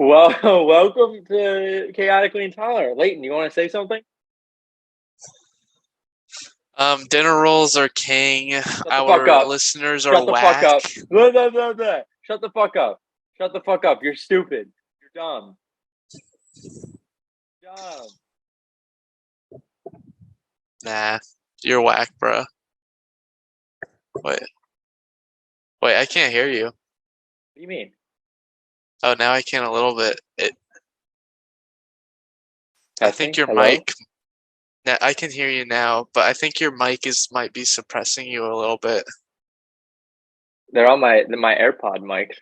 Well, welcome to Chaotically Intolerant. Lleyton, you want to say something? Dinner rolls are king. Shut the fuck Our up. listeners are Shut the fuck whack. up. Blah, blah, blah, blah. Shut the fuck up. Shut the fuck up. You're stupid. You're dumb. Dumb. Nah, you're whack, bro. Wait, wait, I can't hear you. What do you mean? Oh, now I can a little bit. I think Testing? your Hello? mic. I can hear you now, but I think your mic might be suppressing you a little bit. They're on my AirPod mics.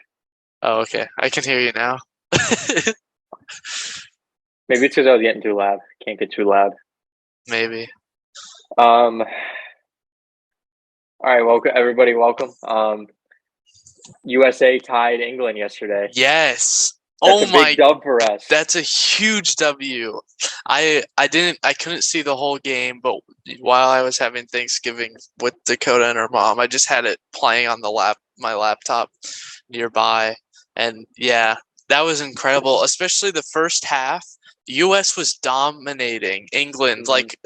Oh, okay. I can hear you now. Maybe it's because I was getting too loud. Can't get too loud. Maybe. All right, welcome everybody. Welcome. USA tied England yesterday. Yes. That's Oh a big my, dub for us. that's a huge W. I couldn't see the whole game, but while I was having Thanksgiving with Dakota and her mom, I just had it playing on my laptop nearby. And yeah, that was incredible, especially the first half. US was dominating England, like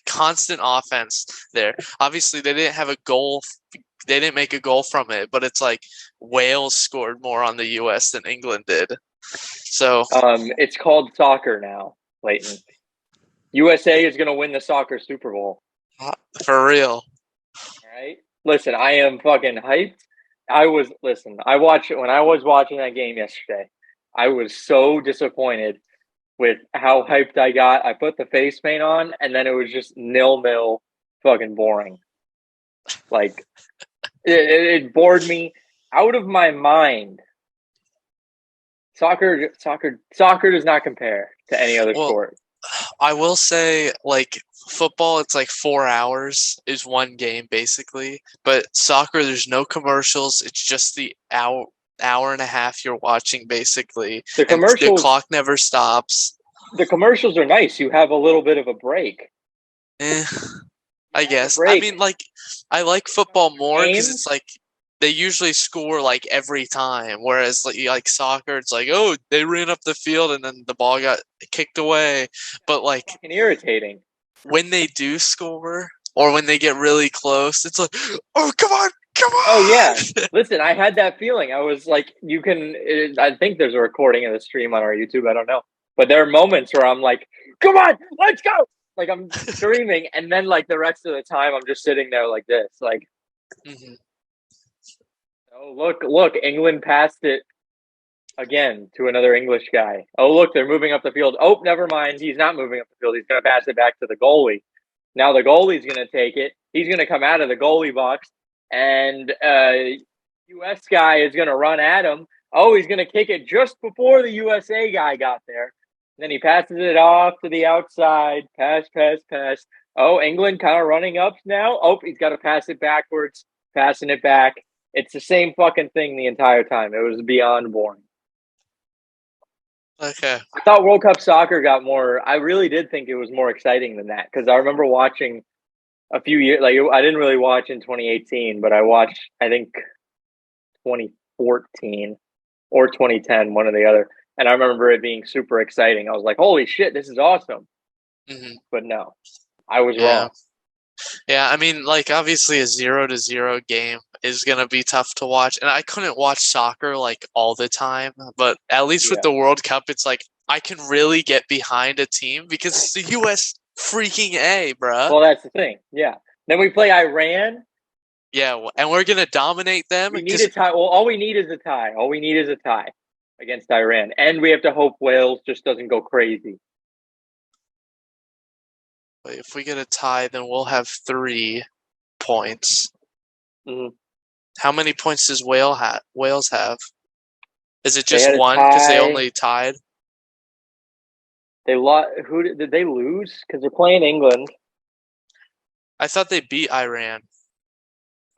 constant offense there. Obviously, they didn't have a goal. They didn't make a goal from it, but it's like Wales scored more on the US than England did. So It's called soccer now, Lleyton. USA is going to win the soccer Super Bowl. for real. All right. Listen, I am fucking hyped. I watched when I was watching that game yesterday. I was so disappointed with how hyped I got. I put the face paint on, and then it was just nil, fucking boring. Like it bored me out of my mind. Soccer does not compare to any other Well, sport. I will say, like, football, it's like 4 hours is one game basically. But soccer, there's no commercials. It's just the hour and a half you're watching basically, The and the commercials, clock never stops. the commercials are nice. You have a little bit of a break. Eh, You I have a guess. I break. mean, like, I like football more because it's Games, like they usually score like every time, whereas like soccer, it's like, oh, they ran up the field and then the ball got kicked away. But like fucking irritating. when they do score or when they get really close, it's like, oh, come on, come Oh yeah. on. Listen, I had that feeling. I was like, you can. I think there's a recording of the stream on our YouTube. I don't know, but there are moments where I'm like, "Come on, let's go!" Like I'm screaming, and then like the rest of the time, I'm just sitting there like this. Like, hmm oh look, England passed it again to another English guy. Oh look, they're moving up the field. Oh, never mind. He's not moving up the field. He's going to pass it back to the goalie. Now the goalie's going to take it. He's going to come out of the goalie box, and U.S. guy is going to run at him. Oh, he's going to kick it just before the USA guy got there. Then he passes it off to the outside. Pass. Oh, England kind of running up now. Oh, he's got to pass it backwards, passing it back. It's the same fucking thing the entire time. It was beyond boring. Okay. I thought World Cup soccer got more. I really did think it was more exciting than that because I remember watching a few years. Like I didn't really watch in 2018, but I watched I think 2014 or 2010, one or the other. And I remember it being super exciting. I was like, "Holy shit, this is awesome!" hmm But no, I was Yeah. wrong. Yeah, I mean, like, obviously a 0-0 game is gonna be tough to watch, and I couldn't watch soccer like all the time, but at least with Yeah. the World Cup, it's like I can really get behind a team because it's the U.S. freaking A, bruh. Well, that's the thing. Yeah. Then we play Iran. Yeah, and we're gonna dominate them We need because a tie. Well, all we need is a tie. All we need is a tie against Iran, and we have to hope Wales just doesn't go crazy. if we get a tie, then we'll have 3 points. Mm-hmm. How many points does Wales have? Is it They just had a one because they tie. only tied? They lost. Who did they lose? Because they're playing England. I thought they beat Iran.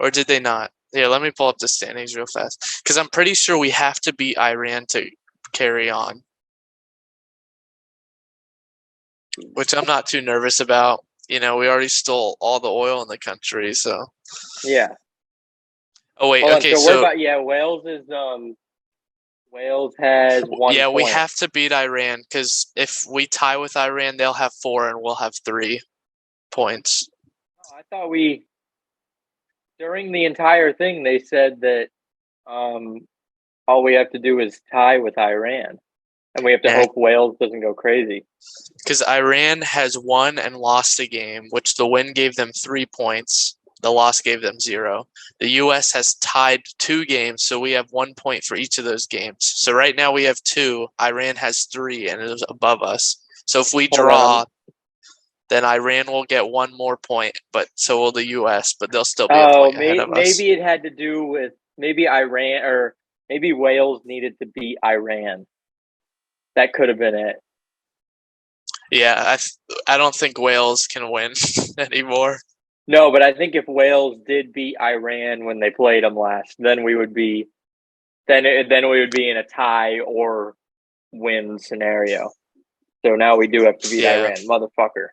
Or did they not? Here, let me pull up the standings real fast. Because I'm pretty sure we have to beat Iran to carry on. Which I'm not too nervous about. You know, we already stole all the oil in the country, so. Yeah. Oh, wait, Hold on. okay, So we're so. about. Yeah, Wales is Wales has 1 Yeah, we point. have to beat Iran because if we tie with Iran, they'll have 4 and we'll have 3 points. Oh, I thought during the entire thing, they said that all we have to do is tie with Iran. And we have to Yeah, hope Wales doesn't go crazy. because Iran has won and lost a game, which the win gave them 3 points. The loss gave them 0. The U.S. has tied 2 games, so we have 1 point for each of those games. So right now we have 2. Iran has 3, and it is above us. So if we draw, then Iran will get 1 more point, but so will the U.S., but they'll still be a point ahead of us. Maybe it had to do with maybe Iran or maybe Wales needed to beat Iran. That could have been it. Yeah, I don't think Wales can win anymore. No, but I think if Wales did beat Iran when they played them last, then we would be then we would be in a tie or win scenario. So now we do have to beat Iran, motherfucker.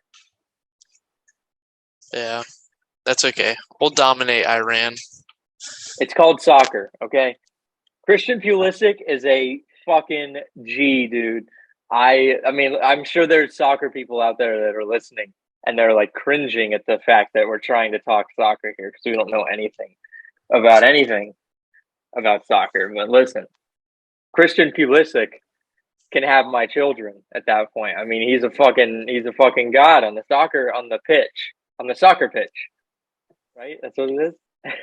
Yeah, that's okay. We'll dominate Iran. It's called soccer, okay? Christian Pulisic is a fucking G, dude. I mean, I'm sure there's soccer people out there that are listening and they're like cringing at the fact that we're trying to talk soccer here because we don't know anything about soccer. But listen, Christian Pulisic can have my children at that point. I mean, he's a fucking god on the soccer pitch, right? That's what it is.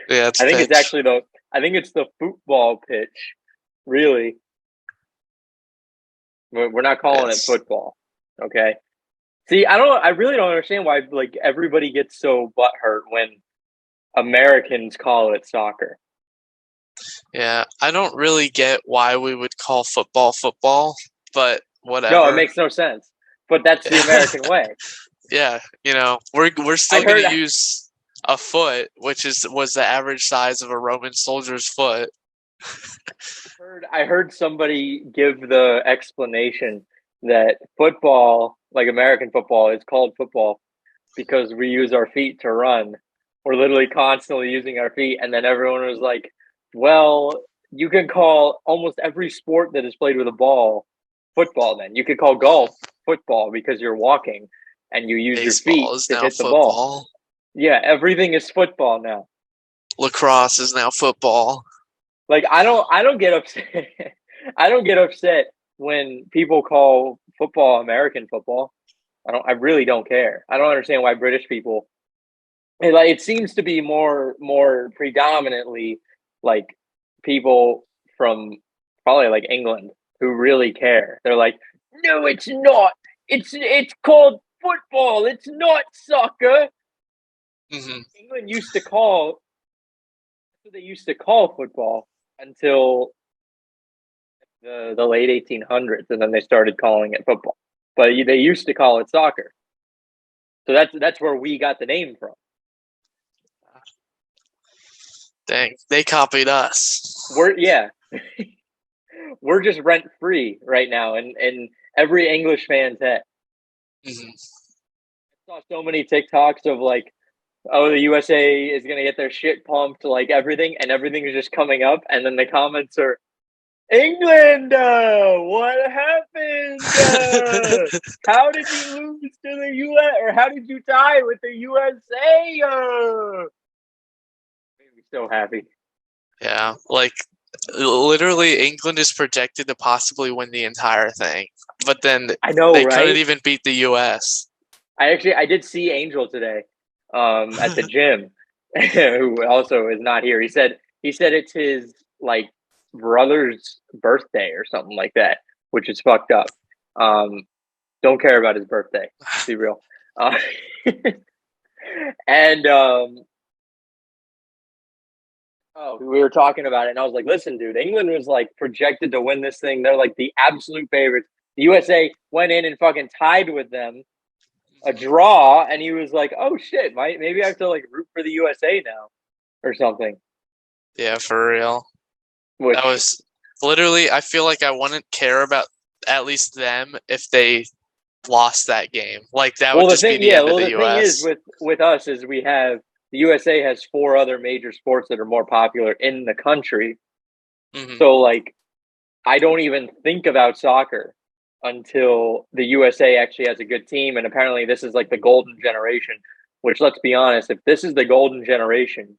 Yeah, it's I think pitch. it's actually the football pitch, really. We're not calling it football, okay? See, I really don't understand why like everybody gets so butthurt when Americans call it soccer. Yeah, I don't really get why we would call football, but whatever. No, it makes no sense. But that's the American way. Yeah, we're still going to use a foot, which was the average size of a Roman soldier's foot. I heard somebody give the explanation that football, like American football, is called football because we use our feet to run. We're literally constantly using our feet. And then everyone was like, well, you can call almost every sport that is played with a ball football then. You could call golf football because you're walking and you use Baseball your feet is to now hit the football. ball. Yeah, everything is football now. Lacrosse is now football. Like I don't get upset. I don't get upset when people call football American football. I really don't care. I don't understand why British people it seems to be more predominantly like people from probably like England who really care. They're like, no, it's not. It's called football. It's not soccer. Mm-hmm. England used to call they used to call football until the late 1800s, and then they started calling it football. But they used to call it soccer. So that's where we got the name from. Dang, they copied us. We're just rent free right now, and every English fan's head. Mm-hmm. I saw so many TikToks of like, oh, the USA is gonna get their shit pumped, like everything, and everything is just coming up, and then the comments are, England, what happened? How did you lose to the US, or how did you tie with the USA? Made me so happy. Yeah, like literally, England is projected to possibly win the entire thing, but then I know, they right? couldn't even beat the US. I did see Angel today, at the gym, who also is not here. He said it's his like brother's birthday or something like that, which is fucked up. Don't care about his birthday. Let's be real. And we were talking about it, and I was like, "Listen, dude, England was like projected to win this thing. They're like the absolute favorites. The USA went in and fucking tied with them, a draw." And he was like, "Oh shit, maybe I have to like root for the USA now, or something." Yeah, for real. Which, That was literally. I feel like I wouldn't care about at least them if they lost that game. Like that would just be the end of the US. Thing is with us is we have the USA has 4 other major sports that are more popular in the country. Mm-hmm. So like I don't even think about soccer until the USA actually has a good team. And apparently, this is like the golden generation. Which, let's be honest, if this is the golden generation,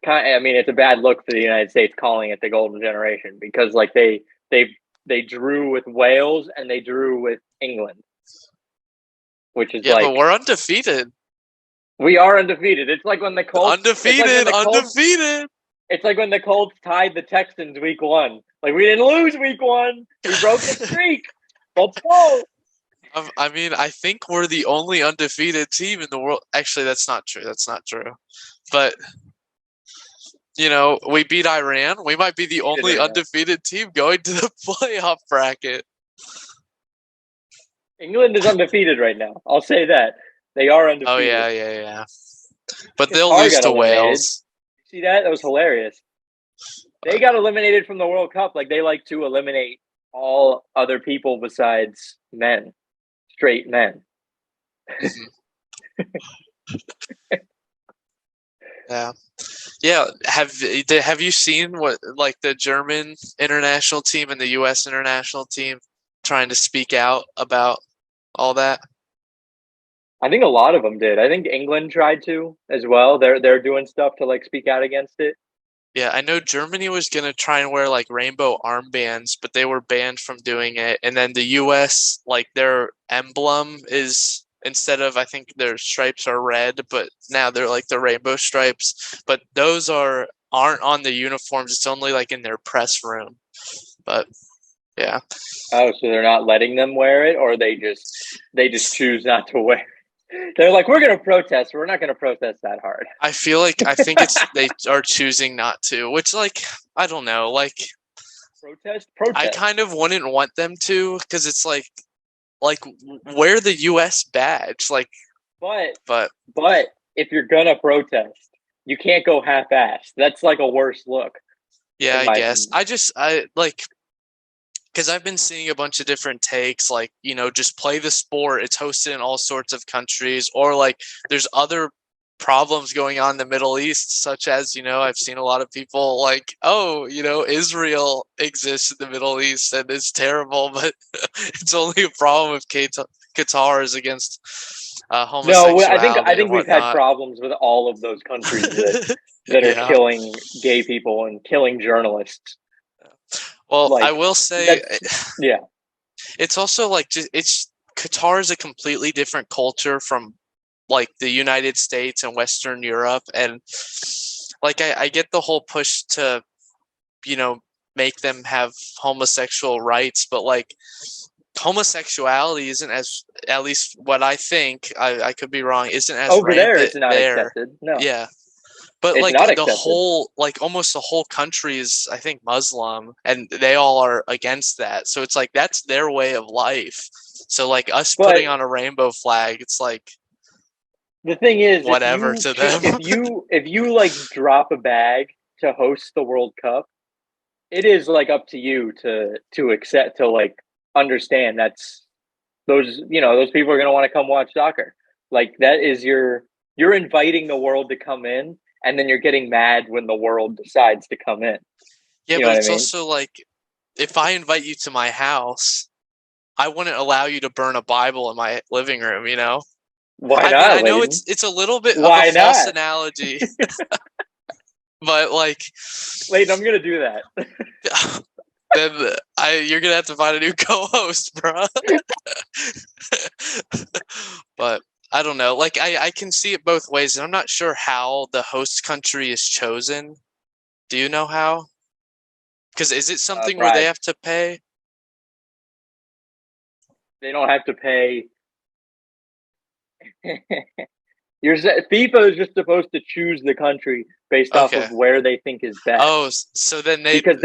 I mean, it's a bad look for the United States calling it the golden generation because, like, they drew with Wales and they drew with England, which is Yeah, but like we're undefeated. we are undefeated. It's like when the Colts. Undefeated, undefeated. It's like when the Colts tied the Texans week 1. Like, we didn't lose week 1. We broke the streak. Let's go. I mean, I think we're the only undefeated team in the world. Actually, that's not true. That's not true. But, you know, we beat Iran. We might be the only undefeated team going to the playoff bracket. England is undefeated right now. I'll say that. They are undefeated. Oh, yeah. But they'll lose to Wales. See that? That was hilarious. They got eliminated from the World Cup. Like, they like to eliminate all other people besides men. Straight men. Yeah. Have you seen what, like, the German international team and the U.S. international team trying to speak out about all that? I think a lot of them did. I think England tried to as well. They're doing stuff to, like, speak out against it. Yeah, I know Germany was going to try and wear, like, rainbow armbands, but they were banned from doing it. And then the U.S., like, their emblem is, instead of, I think their stripes are red, but now they're, like, the rainbow stripes. But those aren't on the uniforms. It's only, like, in their press room. But, yeah. Oh, so they're not letting them wear it, or they just choose not to wear it? They're like, we're going to protest. We're not going to protest that hard. I think it's they are choosing not to, which, like, I don't know. Like, protest. I kind of wouldn't want them to, because it's like wear the U.S. badge. Like, but if you're going to protest, you can't go half-assed. That's like a worse look. Yeah, I guess. I like, because I've been seeing a bunch of different takes, like, you know, just play the sport. It's hosted in all sorts of countries, or, like, there's other problems going on in the Middle East, such as, you know, I've seen a lot of people like, oh, you know, Israel exists in the Middle East and it's terrible, but it's only a problem if Qatar is against homosexuality. No, I think we've had problems with all of those countries that are killing gay people and killing journalists. Well, like, I will say, yeah, it's also like Qatar is a completely different culture from, like, the United States and Western Europe, and, like, I get the whole push to, you know, make them have homosexual rights, but, like, homosexuality isn't, as, at least what I think, I could be wrong, isn't as over there. It's not accepted. No. Yeah. But, it's like, the accepted. Whole, like, almost the whole country is, I think, Muslim, and they all are against that. So it's like, that's their way of life. So, like, us putting on a rainbow flag, it's like, the thing is, whatever to them. if you like drop a bag to host the World Cup, it is, like, up to you to accept, to, like, understand that's those people are going to want to come watch soccer. Like, that is you're inviting the world to come in, and then you're getting mad when the world decides to come in. Yeah, but it's also like, if I invite you to my house, I wouldn't allow you to burn a Bible in my living room, you know? Why not? I know it's a little bit of a false analogy. But, like, Lleyton, I'm gonna do that. Then you're gonna have to find a new co-host, bro. But I don't know. Like, I can see it both ways, and I'm not sure how the host country is chosen. Do you know how? Because is it something where they have to pay? They don't have to pay. FIFA is just supposed to choose the country based off of where they think is best. Oh, so then because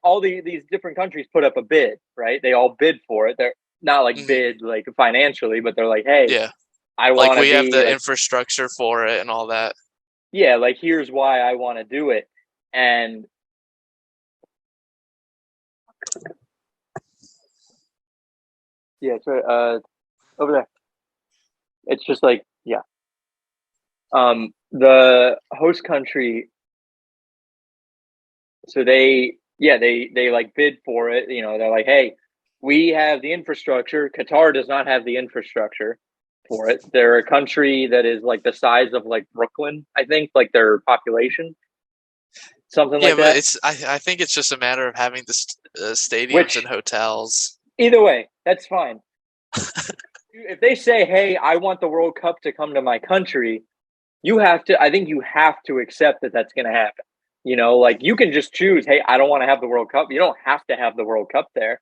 all these different countries put up a bid, right? They all bid for it. They're not like bid like financially, but they're like, hey, yeah, I want to we have the infrastructure for it and all that. Yeah, like, here's why I want to do it, and yeah, it's right, over there. It's just like, yeah. The host country, so they yeah, they like bid for it. You know, they're like, hey, we have the infrastructure. Qatar does not have the infrastructure for it. They're a country that is like the size of like Brooklyn, I think, like their population, something Yeah, like but that. it's I think it's just a matter of having the stadiums and Which hotels. either way, that's fine. If they say, hey, I want the World Cup to come to my country, you have to, I think you have to accept that that's going to happen. You know, like you can just choose, hey, I don't want to have the World Cup. You don't have to have the World Cup there.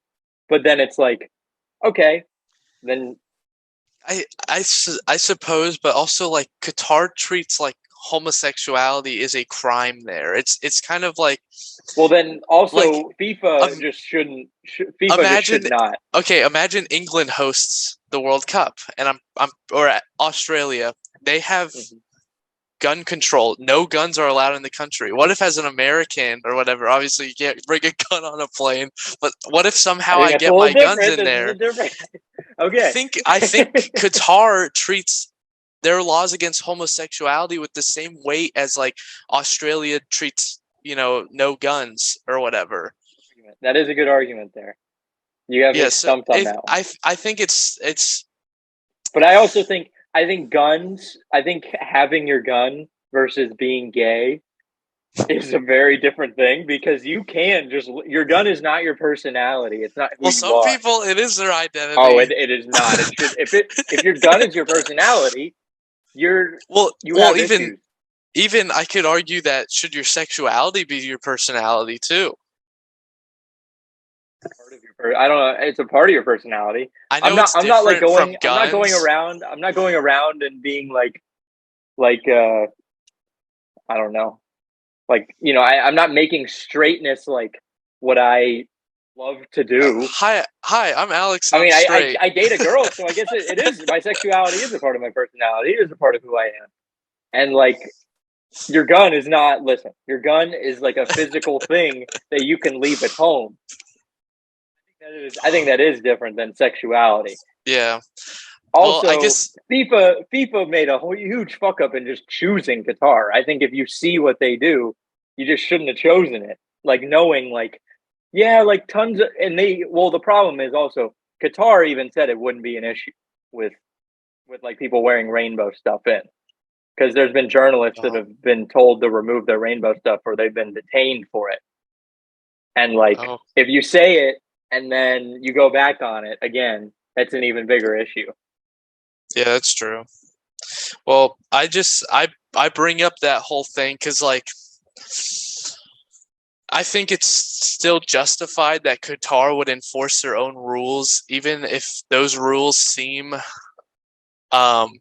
But then it's like, okay, then I suppose, but also like Qatar treats like homosexuality is a crime there. It's kind of well, then like also FIFA um, just shouldn't. FIFA just imagine should not. imagine England hosts the World Cup and I'm or Australia. They have Mhm. gun control. No guns are allowed in the country. What if, as an American or whatever, obviously you can't bring a gun on a plane, but what if I somehow think I that's a get little my guns different. in This is a there? different. Okay. I think Qatar treats their laws against homosexuality with the same weight as like Australia treats, no guns or whatever. That is a good argument there. You have Yeah, me so stumped on if that one. I think it's But I also think I think guns. I think having your gun versus being gay is a very different thing because you can just your gun is not your personality. It's not who well, you some are. people it is their Oh, identity. it is not. It should if your gun is your personality, you Well, have even issues. even I could argue that should your sexuality be your personality too? Part of I don't know. It's a part of your personality. I I'm know not. it's I'm not like different from going. I'm not going guns. around. I'm not going around and being like I don't know. Like I'm not making straightness like what I love to do. Hi, I'm Alex I and I'm mean, straight. I date a girl, so I guess it is my sexuality is a part of my personality. It is a part of who I am. And like your gun is not. Listen, your gun is like a physical thing that you can leave at home. I think that is different than sexuality. Yeah. Well, I Also, guess FIFA made a whole huge fuck up in just choosing Qatar. I think if you see what they do, you just shouldn't have chosen it. Like knowing like yeah, like tons of and they well the problem is also Qatar even said it wouldn't be an issue with like people wearing rainbow stuff in because there's been journalists that oh, have been told to remove their rainbow stuff or they've been detained for it. And like oh, if you say it and then you go back on it again, that's an even bigger issue. yeah, that's true. Well, I bring up that whole thing because like I think it's still justified that Qatar would enforce their own rules, even if those rules seem um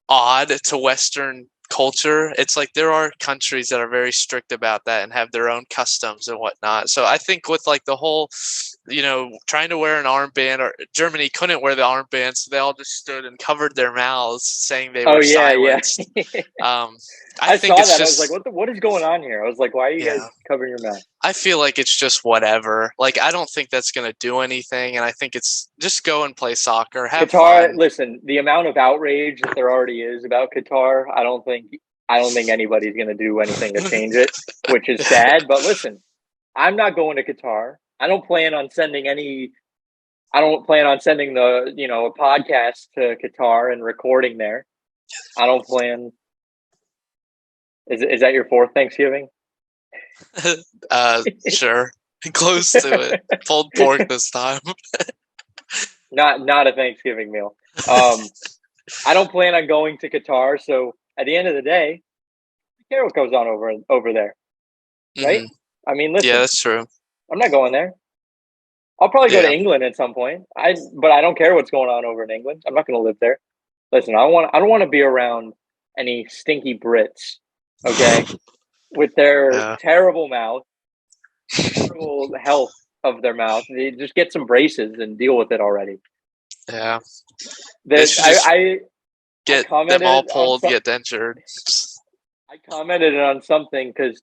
odd to Western culture. It's like there are countries that are very strict about that and have their own customs and whatnot. So I think with like the whole, trying to wear an armband, or Germany couldn't wear the armband, so they all just stood and covered their mouths, saying they Oh were yeah, yeah. silenced. Um, I I think saw it's that. I was like, just, what is going on here? I was like, why are you guys yeah. covering your mouth? I feel like it's just whatever. Like I don't think that's gonna do anything, and I think it's just go and play soccer, have Qatar, fun. listen, the amount of outrage that there already is about Qatar, I don't think anybody's gonna do anything to change it, which is sad. But listen, I'm not going to Qatar. I don't plan on sending a podcast to Qatar and recording there. I don't plan is that your fourth Thanksgiving? Sure, close to it. Pulled pork this time. Not a Thanksgiving meal. Um, I don't plan on going to Qatar, so at the end of the day, I care what goes on over there, right? Hmm. I mean, Yeah, listen, that's true. I'm not going there. I'll probably go to Yeah. England at some point. But I don't care what's going on over in England. I'm not going to live there. Listen, I don't want to be around any stinky Brits, okay, with their Yeah. terrible mouth, terrible health of their mouth. They just get some braces and deal with it already. Yeah. They That should just I get them all commented on pulled, get dentured. I commented on something because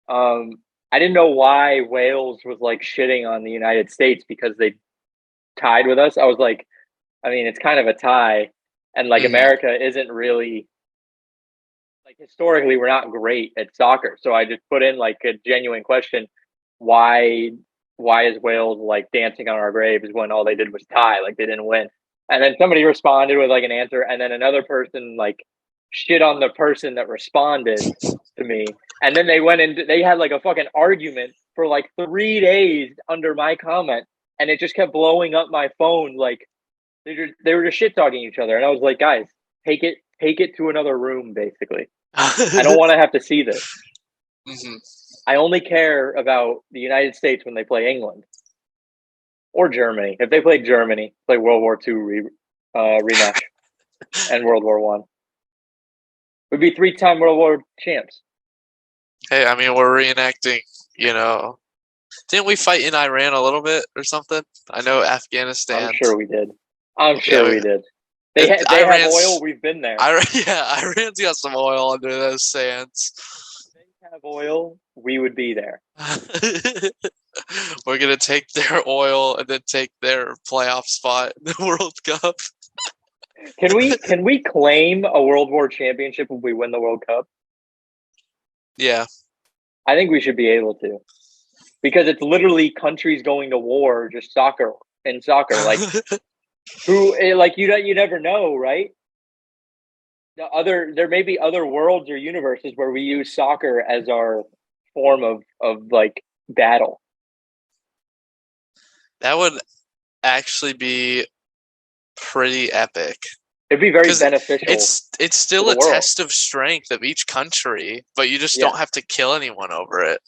um, I didn't know why Wales was like shitting on the United States because they tied with us. I was like, I mean, it's kind of a tie, and like Hmm. America isn't really like historically we're not great at soccer. So I just put in like a genuine question. why is Wales like dancing on our graves when all they did was tie, like they didn't win. And then somebody responded with like an answer, and then another person like shit on the person that responded to me. And then they went and they had like a fucking argument for like 3 days under my comment, and it just kept blowing up my phone. Like they were just shit talking each other, and I was like, guys, take it to another room. Basically, I don't want to have to see this. Mm-hmm. I only care about the United States when they play England or Germany. If they play Germany, play World War II rematch and World War I. We'd be 3-time World War champs. Hey, I mean, we're reenacting, didn't we fight in Iran a little bit or something? I know Afghanistan. I'm sure we did. We did. They have oil. We've been there. Iran's got some oil under those sands. If they have oil, we would be there. We're gonna take their oil and then take their playoff spot in the World Cup. Can we claim a World War championship when we win the World Cup? Yeah. I think we should be able to. Because it's literally countries going to war, just soccer. Like you never know, right? There may be other worlds or universes where we use soccer as our form of like battle. That would actually be pretty epic. It'd be very beneficial. It's still a test of strength of each country, but you just don't have to kill anyone over it.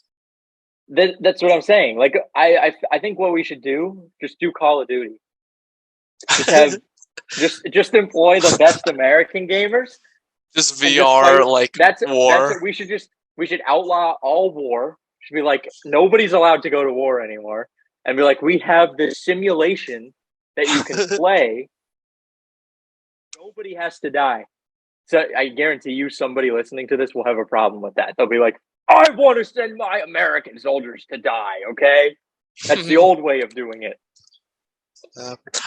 That's what I'm saying. Like I think what we should do, just do Call of Duty. Just have just employ the best American gamers. Just VR war. We should outlaw all war. Should be like nobody's allowed to go to war anymore. And be like, we have this simulation that you can play. Nobody has to die. So I guarantee you somebody listening to this will have a problem with that. They'll be like, I want to send my American soldiers to die, okay? That's the old way of doing it.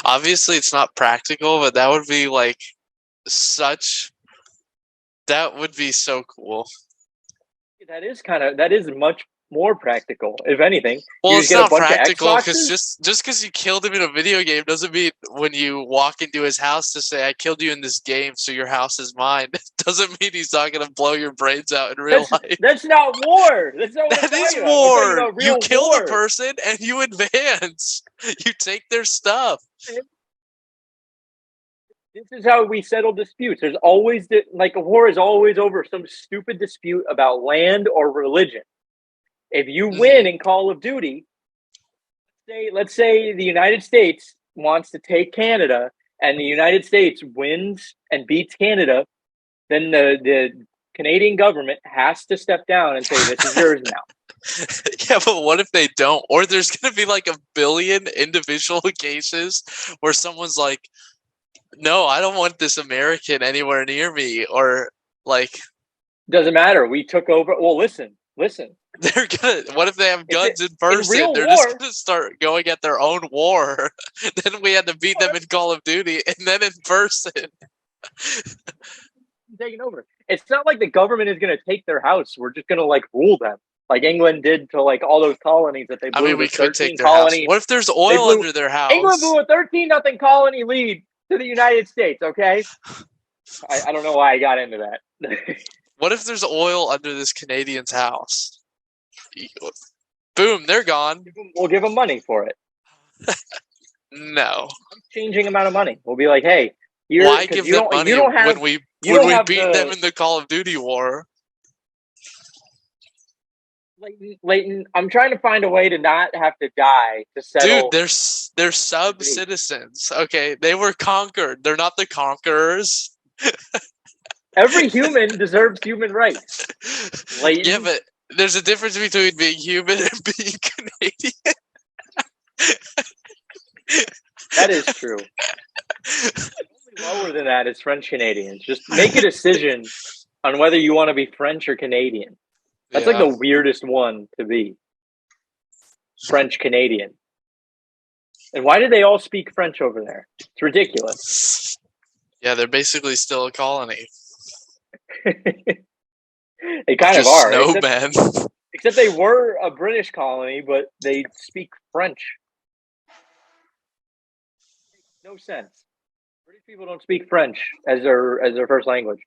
Obviously, it's not practical, but that would be that would be so cool. That is much more practical, if anything. Well, it's not practical because just because you killed him in a video game doesn't mean when you walk into his house to say, I killed you in this game, so your house is mine. It doesn't mean he's not going to blow your brains out in real life. That's not war. That is war. You kill the person and you advance. You take their stuff. This is how we settle disputes. There's always, a war is always over some stupid dispute about land or religion. If you win in Call of Duty, let's say the United States wants to take Canada and the United States wins and beats Canada, then the Canadian government has to step down and say, this is yours now. Yeah, but what if they don't? Or there's going to be like 1 billion individual cases where someone's like, no, I don't want this American anywhere near me. Or like... Doesn't matter. We took over. Well, listen. They're gonna. What if they have guns in person? They're just gonna start going at their own war. Then we had to beat them in Call of Duty, and then in person. Taking over. It's not like the government is gonna take their house. We're just gonna rule them, like England did to all those colonies that they blew. I mean, we could take their house. What if there's oil under their house? England blew a 13-0 colony lead to the United States. Okay, I don't know why I got into that. What if there's oil under this Canadian's house? Boom, they're gone. We'll give them money for it. No. Changing amount of money. We'll be like, hey, why give them money when we beat them in the Call of Duty war? Lleyton, I'm trying to find a way to not have to die to settle. Dude, they're sub-citizens. Okay, they were conquered. They're not the conquerors. Every human deserves human rights. Lleyton. Yeah, but there's a difference between being human and being Canadian. That is true. Lower than that is French Canadians. Just make a decision on whether you want to be French or Canadian. That's like the weirdest one to be. French Canadian. And why do they all speak French over there? It's ridiculous. Yeah, they're basically still a colony. They kind of are. Snowmen. Except they were a British colony, but they speak French. No sense. British people don't speak French as their first language.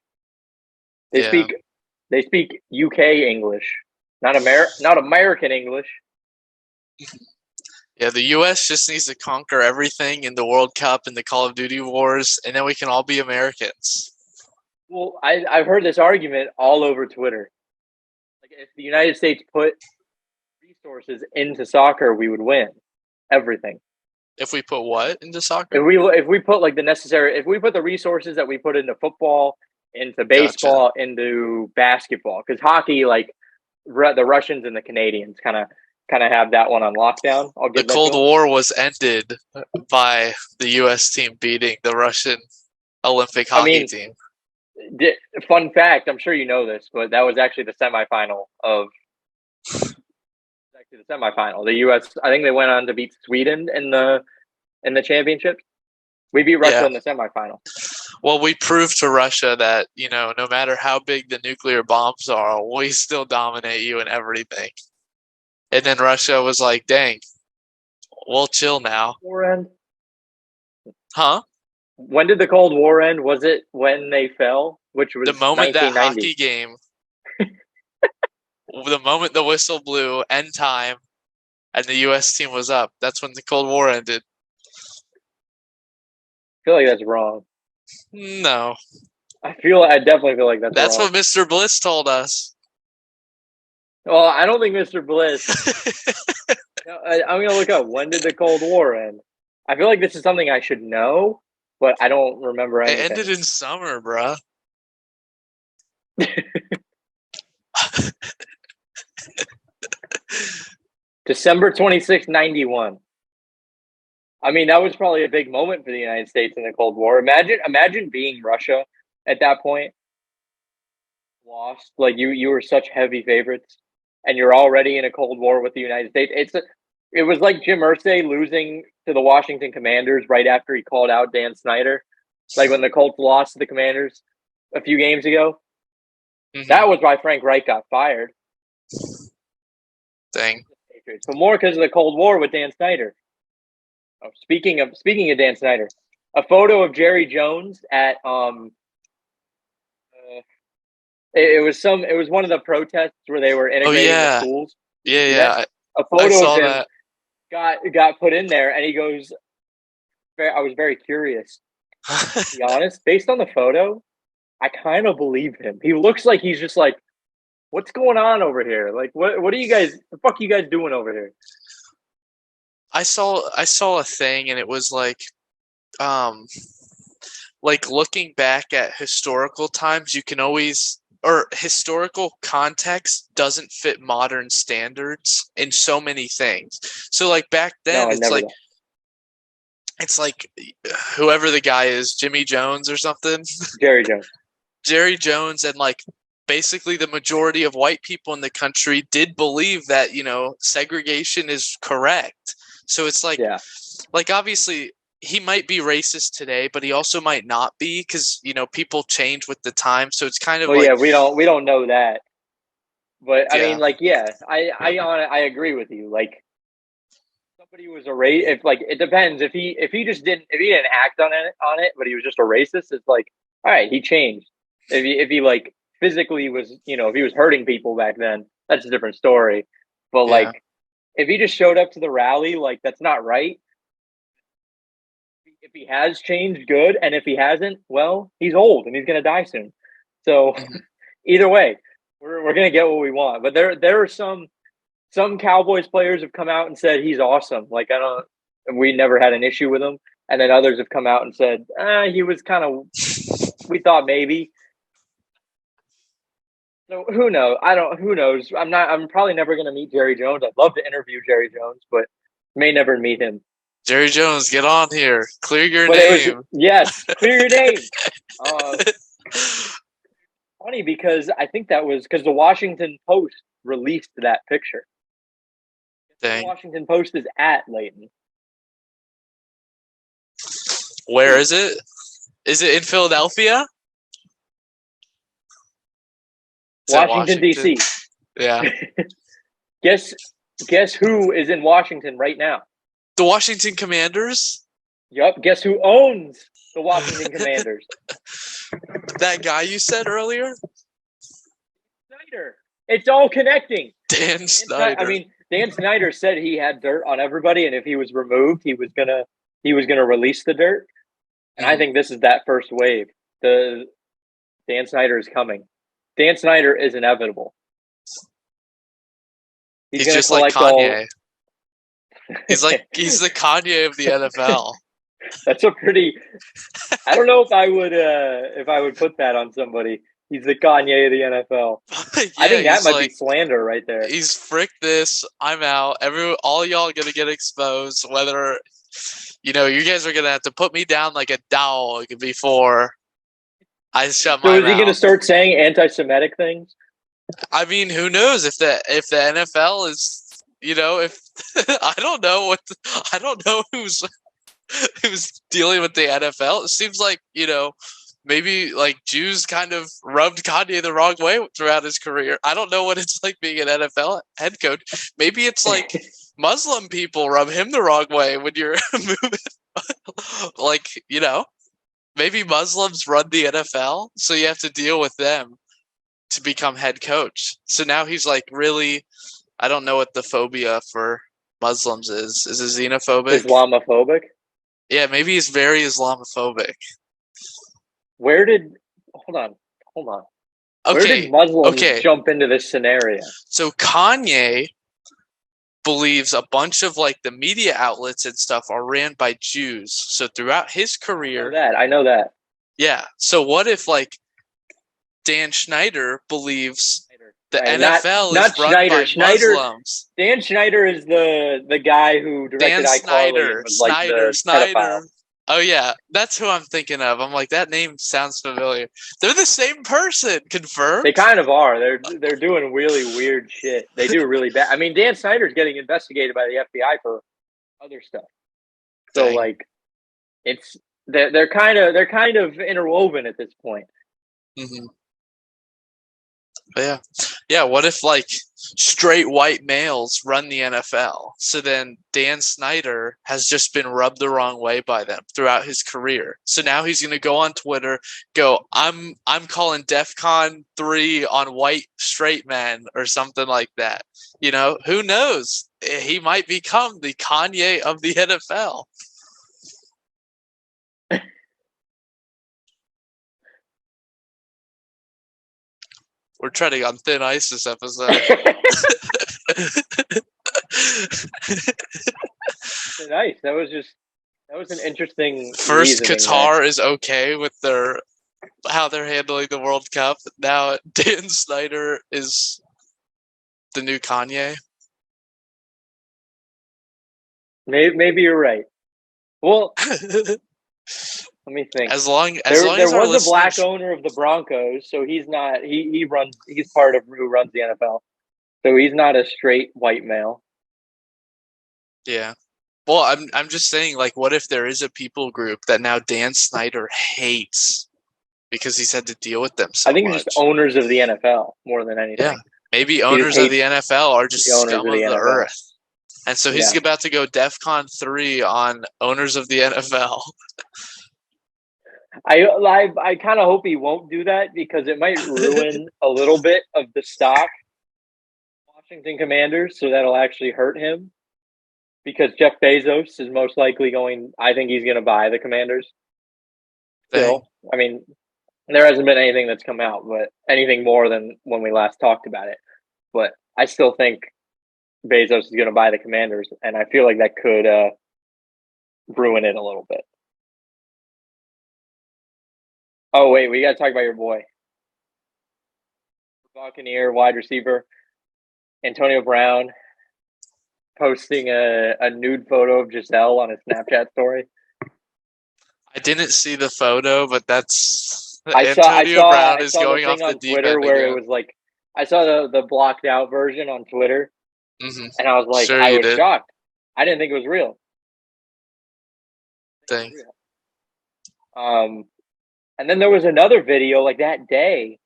They Yeah. speak UK English, not American English. Yeah, the U.S. just needs to conquer everything in the World Cup and the Call of Duty wars, and then we can all be Americans. Well, I've heard this argument all over Twitter. Like, if the United States put resources into soccer, we would win everything. If we put what into soccer? If we put like if we put the resources that we put into football, into baseball, Gotcha. into basketball, because hockey, like the Russians and the Canadians, kind of have that one on lockdown. I'll The give that Cold to them. War was ended by the U.S. team beating the Russian Olympic hockey team. Fun fact, I'm sure you know this, but that was actually the semifinal of. Actually, the semifinal. The U.S. I think they went on to beat Sweden in the championships. We beat Russia in the semifinal. Well, we proved to Russia that, no matter how big the nuclear bombs are, we still dominate you in everything. And then Russia was like, dang, we'll chill now. War end? Huh? When did the Cold War end? Was it when they fell? Which was the moment that 1990. hockey game, the moment the whistle blew, end time, and the U.S. team was up, that's when the Cold War ended. I feel like that's wrong. No. I definitely feel like that's wrong. What Mr. Bliss told us. Well, I don't think Mr. Bliss. I'm going to look up, when did the Cold War end? I feel like this is something I should know, but I don't remember anything. It ended in summer, bruh. December 26, 91. I mean, that was probably a big moment for the United States in the Cold War. Imagine being Russia at that point. Lost. Like, you were such heavy favorites, and you're already in a Cold War with the United States. It was like Jim Irsay losing to the Washington Commanders right after he called out Dan Snyder. Like when the Colts lost to the Commanders a few games ago. Mm-hmm. That was why Frank Reich got fired. Dang. But more because of the Cold War with Dan Snyder. Oh, speaking of Dan Snyder, a photo of Jerry Jones at it was one of the protests where they were integrating the schools. Yeah. A photo of him got put in there, and he goes, I was very curious. To be honest, based on the photo, I kind of believe him. He looks like he's just like, what's going on over here? Like, what are you guys? The fuck are you guys doing over here? I saw a thing, and it was like looking back at historical times, you can always, or historical context doesn't fit modern standards in so many things. So like back then, it's like whoever the guy is, Jimmy Jones or something. Jerry Jones, and like basically the majority of white people in the country did believe that, segregation is correct. So it's like, like obviously he might be racist today, but he also might not be, because people change with the time. So it's kind of we don't know that. But I mean, like, I agree with you. Like, somebody was a if like, it depends. If he didn't act on it, but he was just a racist, it's like, all right, he changed. If he like physically was, if he was hurting people back then, that's a different story. But like, if he just showed up to the rally, like, that's not right. If he has changed, good. And if he hasn't, well, he's old and he's going to die soon. So either way, we're going to get what we want. But there are some Cowboys players have come out and said he's awesome. Like, we never had an issue with him. And then others have come out and said, he was kind of, we thought maybe. So who knows? Who knows? I'm probably never going to meet Jerry Jones. I'd love to interview Jerry Jones, but may never meet him. Jerry Jones, get on here. Clear your name. Yes, clear your name. Funny, because I think that was because the Washington Post released that picture. Dang. The Washington Post is at Lleyton. Where is it? Is it in Philadelphia? Washington, D.C. Yeah. Guess who is in Washington right now? The Washington Commanders? Yup. Guess who owns the Washington Commanders? That guy you said earlier? Snyder. It's all connecting. Dan Snyder. Dan Snyder said he had dirt on everybody, and if he was removed, he was gonna release the dirt. And I think this is that first wave. The Dan Snyder is coming. Dan Snyder is inevitable. He's just like Kanye. He's the Kanye of the NFL. That's a pretty. I don't know if I would put that on somebody. He's the Kanye of the NFL. Yeah, I think that might be slander right there. He's frick this. I'm out. All y'all are gonna get exposed. Whether you guys are gonna have to put me down like a dog before I shut my mouth. So is he gonna start saying anti-Semitic things? I mean, who knows if the NFL is, if I don't know who's dealing with the NFL. It seems like, maybe like Jews kind of rubbed Kanye the wrong way throughout his career. I don't know what it's like being an NFL head coach. Maybe it's like Muslim people rub him the wrong way when you're moving. Like, maybe Muslims run the NFL, so you have to deal with them to become head coach. So now he's like really, I don't know what the phobia for Muslims is. Is it xenophobic? Islamophobic? Yeah, maybe he's very Islamophobic. Hold on. Okay. Where did Muslims jump into this scenario? So Kanye believes a bunch of like the media outlets and stuff are ran by Jews. So throughout his career, I know that. Yeah. So what if like Dan Snyder believes the NFL is run by Muslims? Dan Snyder is the guy who directed iCarly and was like the pedophile. Oh yeah, that's who I'm thinking of. I'm like, that name sounds familiar. They're the same person. Confirmed. They kind of are. They're doing really weird shit. They do really bad. I mean, Dan Snyder's getting investigated by the FBI for other stuff. So Dang. like, they're kind of interwoven at this point. Mm-hmm. Yeah. What if like straight white males run the NFL? So then Dan Snyder has just been rubbed the wrong way by them throughout his career. So now he's going to go on Twitter, I'm calling DEFCON 3 on white straight men or something like that. Who knows? He might become the Kanye of the NFL. We're treading on thin ice this episode. Nice. That was an interesting. First, Qatar is okay with how they're handling the World Cup. Now, Dan Snyder is the new Kanye. Maybe you're right. Well, let me think. As long there as was a black owner of the Broncos, so he's not. He's part of who runs the NFL, so he's not a straight white male. Yeah. Well, I'm just saying, like, what if there is a people group that now Dan Snyder hates because he's had to deal with them so much? I think it's just owners of the NFL more than anything. Yeah. Maybe owners of the NFL are just scum of the earth. And so he's about to go DEFCON 3 on owners of the NFL. I kind of hope he won't do that because it might ruin a little bit of the stock Washington Commanders, so that'll actually hurt him. Because Jeff Bezos is most likely I think he's going to buy the Commanders. Still, I mean, there hasn't been anything that's come out, but anything more than when we last talked about it. But I still think Bezos is going to buy the Commanders, and I feel like that could ruin it a little bit. Oh, wait, we got to talk about your boy. Buccaneer wide receiver, Antonio Brown, posting a nude photo of Giselle on his Snapchat story. I didn't see the photo, but that's Antonio Brown is going off the deep Twitter end where again. It was like I saw the blocked out version on Twitter, and I was like, I was shocked. I didn't think it was real. Dang. And then there was another video like that day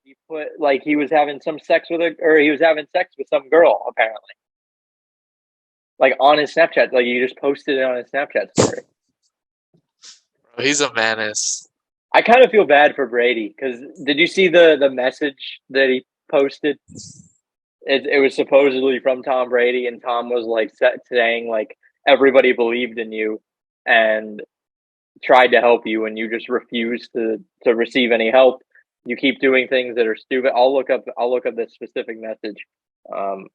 He put like he was having some sex with or he was having sex with some girl apparently, like on his Snapchat. Like he just posted it on his Snapchat story. Bro, he's a menace. I kind of feel bad for Brady because did you see the message that he posted? It was supposedly from Tom Brady, and Tom was like saying like everybody believed in you and tried to help you, and you just refused to receive any help. You keep doing things that are stupid. I'll look up this specific message. Um,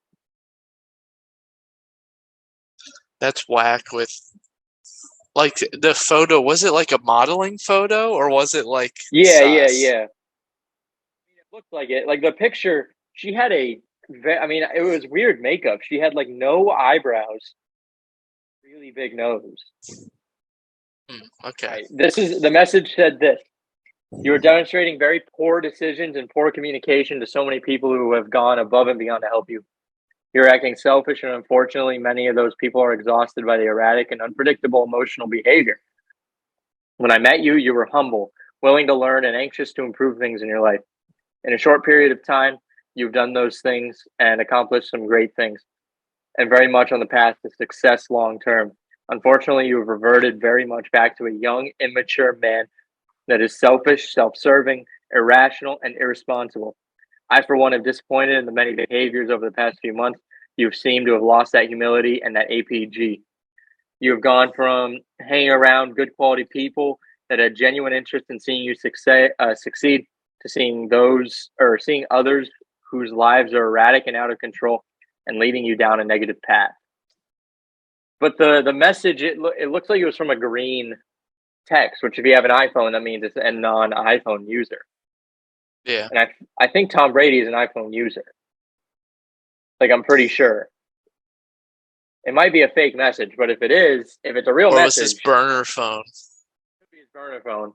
That's whack with like the photo. Was it like a modeling photo or was it like sus? yeah. It looked like it. Like the picture, she had I mean, it was weird makeup. She had like no eyebrows, really big nose. Okay. Right. This is the message said this. You are demonstrating very poor decisions and poor communication to so many people who have gone above and beyond to help you. You're acting selfish, and unfortunately, many of those people are exhausted by the erratic and unpredictable emotional behavior. When I met you, you were humble, willing to learn, and anxious to improve things in your life. In a short period of time, you've done those things and accomplished some great things, and very much on the path to success long term. Unfortunately, you have reverted very much back to a young, immature man that is selfish, self serving, irrational, and irresponsible. I, for one, am disappointed in the many behaviors over the past few months. You've seemed to have lost that humility and that APG. You have gone from hanging around good quality people that had genuine interest in seeing you succeed to seeing others whose lives are erratic and out of control and leading you down a negative path. But the message it looks like it was from a green text, which if you have an iPhone, that means it's a non-iPhone user. Yeah. And I think Tom Brady is an iPhone user. Like I'm pretty sure. It might be a fake message, but if it's a real Or was message, his burner phone? it could be his burner phone.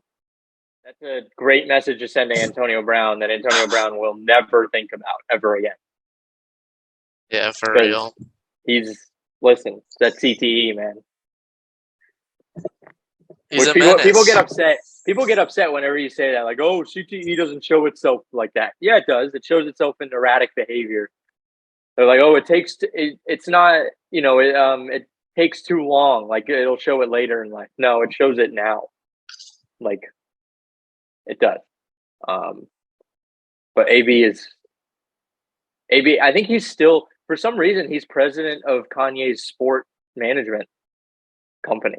That's a great message to send to Antonio Brown that Antonio Brown will never think about ever again. Yeah, for Because real. listen, that's CTE, man. He's a People menace. get upset. People get upset whenever you say that, like, "Oh, CTE doesn't show itself like that." Yeah, it does. It shows itself in erratic behavior. They're like, "Oh, it's not. It takes too long. Like it'll show it later in life." No, it shows it now. Like it does. Um, but AB. I think he's still, for some reason, he's president of Kanye's sport management company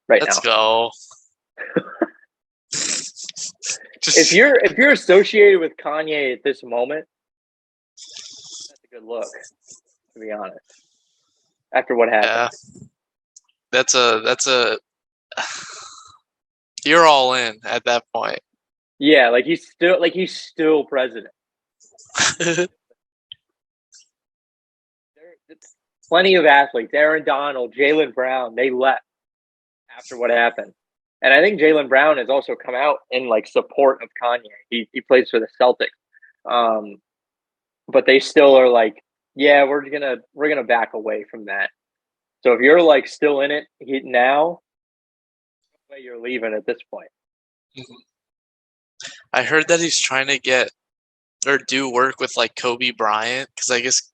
right Let's now. go. If you're associated with Kanye at this moment, that's a good look, to be honest. After what happened, that's a you're all in at that point. yeah, like he's still president. Plenty of athletes, Aaron Donald, Jaylen Brown, they left after what happened. And I think Jaylen Brown has also come out in like support of Kanye. He plays for the Celtics. But they still are like, yeah, we're gonna back away from that. So if you're like still in it now, you're leaving at this point. I heard that he's trying to get or do work with like Kobe Bryant because I guess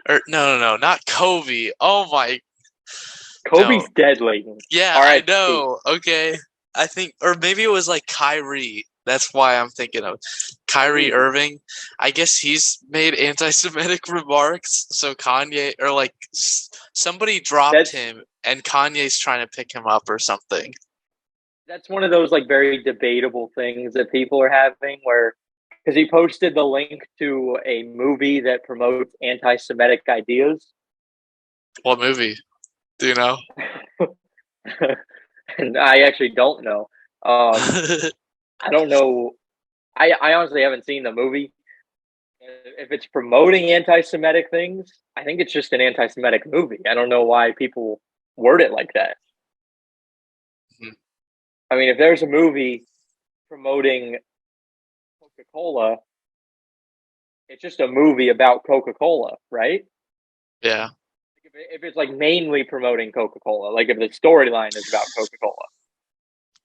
or no, not Kobe. Oh my, Kobe's no. dead, Lleyton. Yeah, All right, I know. Okay, I think, or maybe it was like Kyrie. That's why I'm thinking of Kyrie Irving. I guess he's made anti-Semitic remarks. So Kanye or like somebody dropped him, and Kanye's trying to pick him up or something. That's one of those like very debatable things that people are having where because he posted the link to a movie that promotes anti-Semitic ideas. What movie? Do you know? And I actually don't know. I don't know. I honestly haven't seen the movie. If it's promoting anti-Semitic things, I think it's just an anti-Semitic movie. I don't know why people word it like that. I mean, if there's a movie promoting Coca-Cola, it's just a movie about Coca-Cola, right? Yeah. If it's like mainly promoting Coca-Cola, like if the storyline is about Coca-Cola,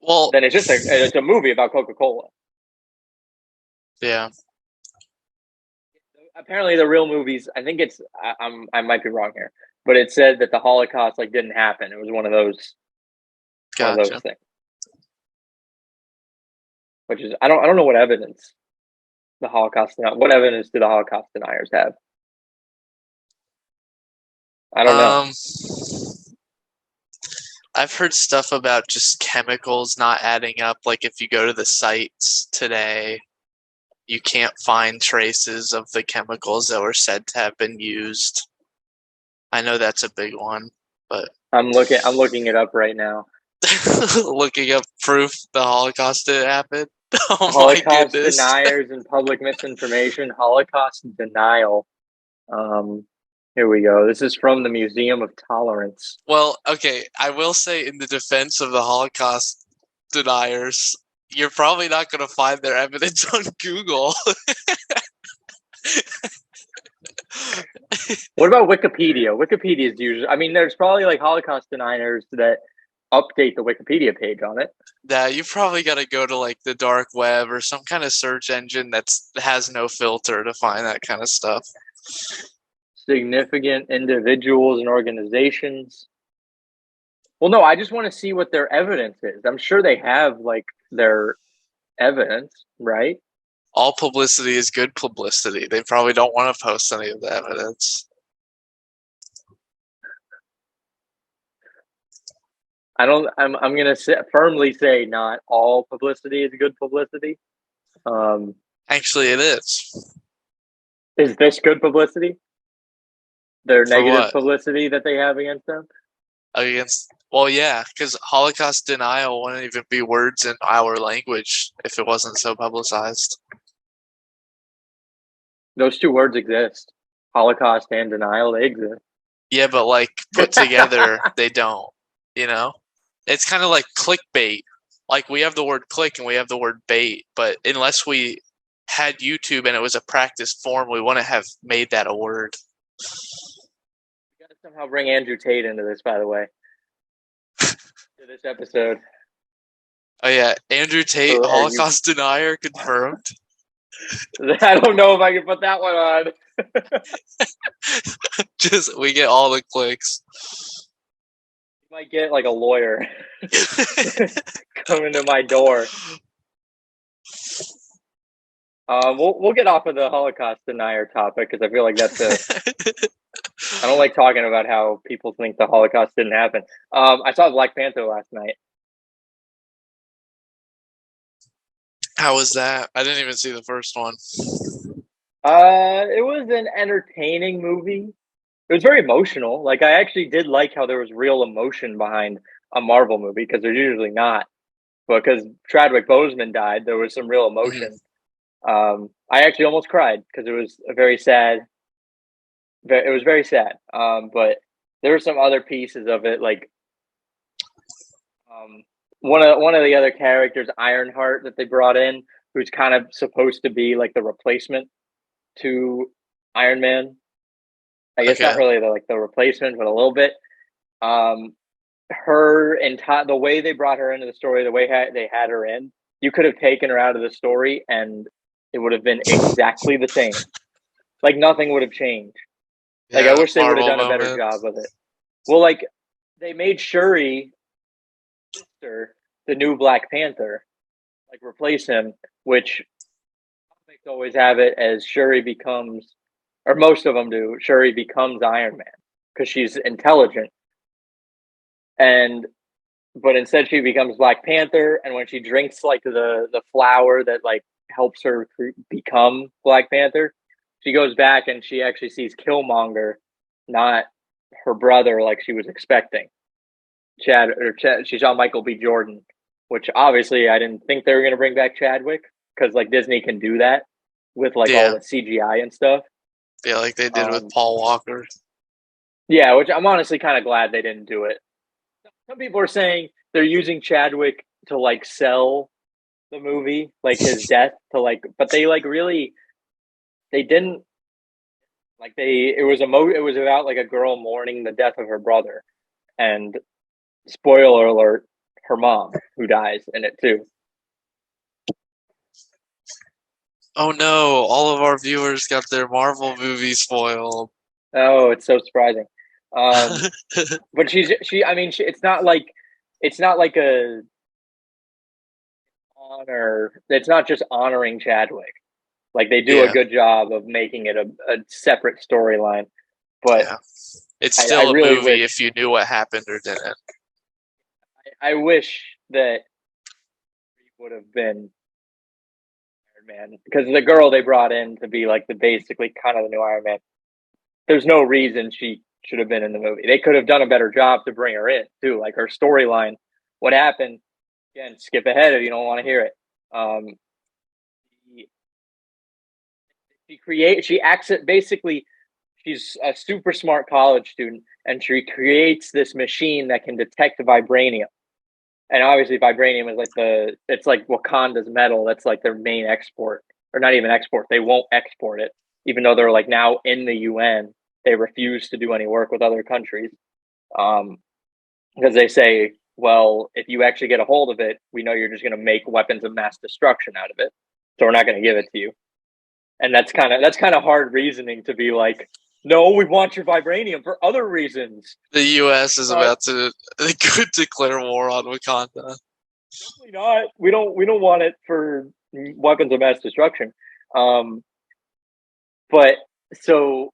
well, then it's a movie about Coca-Cola. Yeah. apparently the real movies. I think it's. I might be wrong here, but it said that the Holocaust like didn't happen. It was one of those Gotcha. things. Which is I don't know what evidence the Holocaust. What evidence do the Holocaust deniers have? I don't know. Um, I've heard stuff about just chemicals not adding up. Like if you go to the sites today, you can't find traces of the chemicals that were said to have been used. I know that's a big one, but I'm looking it up right now. looking up proof the Holocaust didn't happen. Oh my Holocaust goodness. deniers and public misinformation. Holocaust denial. Um, Here we go. This is from the Museum of Tolerance. Well, okay, I will say in the defense of the Holocaust deniers, you're probably not going to find their evidence on Google. What about Wikipedia? Wikipedia is usually. I mean, there's probably like Holocaust deniers that update the Wikipedia page on it. Yeah, you probably got to go to like the dark web or some kind of search engine that has no filter to find that kind of stuff. Significant individuals and organizations. Well, no, I just want to see what their evidence is. I'm sure they have like their evidence, right? All publicity is good publicity. They probably don't want to post any of the evidence. I'm gonna firmly say not all publicity is good publicity. Actually, it is. Is this good publicity? Their For negative what? publicity that they have against them? Well, yeah, because Holocaust denial wouldn't even be words in our language if it wasn't so publicized. Those two words exist. Holocaust and denial, they exist. Yeah, but like put together, they don't. You know, it's kind of like clickbait. Like we have the word click and we have the word bait, but unless we had YouTube and it was a practice form, we wouldn't have made that a word. We gotta somehow bring Andrew Tate into this, by the way, to this episode. Oh yeah, Andrew Tate, So Holocaust denier confirmed. I don't know if I can put that one on. Just we get all the clicks. You might get like a lawyer coming to my door. We'll get off of the Holocaust denier topic because I feel like that's I don't like talking about how people think the Holocaust didn't happen. I saw Black Panther last night. How was that? I didn't even see the first one. It was an entertaining movie. It was very emotional. Like I actually did like how there was real emotion behind a Marvel movie because there's usually not. But because Chadwick Boseman died, there was some real emotion. I actually almost cried because it was a very sad. It was very sad. But there were some other pieces of it, like one of the other characters, Ironheart, that they brought in, who's kind of supposed to be like the replacement to Iron Man. I guess not really the replacement, but a little bit. Her entire the way they brought her into the story, the way they had her in, you could have taken her out of the story and it would have been exactly the same. Like nothing would have changed. Yeah, like I wish they would have Marvel done a better moment. job with it. Well, like they made Shuri the new Black Panther, like replace him, which comics always have it as Shuri becomes, or most of them do. Shuri becomes Iron Man because she's intelligent, but instead she becomes Black Panther. And when she drinks like the flower that like helps her become Black Panther, she goes back and she actually sees Killmonger, not her brother like she was expecting. She saw Michael B. Jordan, which obviously I didn't think they were going to bring back Chadwick because like Disney can do that with like all the CGI and stuff. Yeah, like they did with Paul Walker. Yeah, which I'm honestly kind of glad they didn't do it. Some people are saying they're using Chadwick to like sell the movie, like his death to like, but they like really, they didn't like it was it was about like a girl mourning the death of her brother, and spoiler alert, her mom who dies in it too. Oh no! All of our viewers got their Marvel movies spoiled. Oh, it's so surprising. Um, but I mean, it's not like a honor. It's not just honoring Chadwick. Like they do a Yeah, good job of making it a separate storyline. But yeah. It's I still a really movie wish if you knew what happened or didn't. I wish that he would have been Iron Man because the girl they brought in to be like the basically kind of the new Iron Man. There's no reason she should have been in the movie. They could have done a better job to bring her in too. Like her storyline, what happened. Again, skip ahead if you don't want to hear it. Um, she acts it basically. She's a super smart college student, and she creates this machine that can detect vibranium. And obviously, vibranium is it's like Wakanda's metal. That's like their main export, or not even export. They won't export it, even though they're like now in the UN. They refuse to do any work with other countries, because they say, well, if you actually get a hold of it, we know you're just going to make weapons of mass destruction out of it. So we're not going to give it to you. And that's kind of hard reasoning to be like, no, we want your vibranium for other reasons. The U.S. is But about to could declare war on Wakanda. definitely not. We don't want it for weapons of mass destruction. Um, but so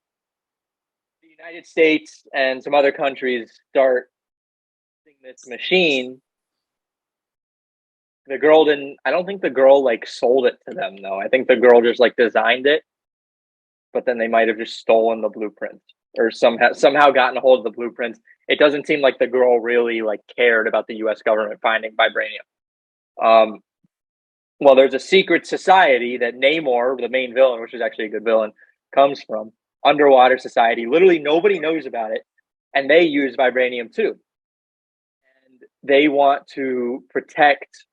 the United States and some other countries start using this machine. The girl didn't. I don't think the girl like sold it to them though. I think the girl just like designed it, but then they might have just stolen the blueprints or somehow gotten a hold of the blueprints. It doesn't seem like the girl really like cared about the U.S. government finding vibranium. Um, well, there's a secret society that Namor, the main villain, which is actually a good villain, comes from. Underwater society. Literally nobody knows about it, and they use vibranium too. And they want to protect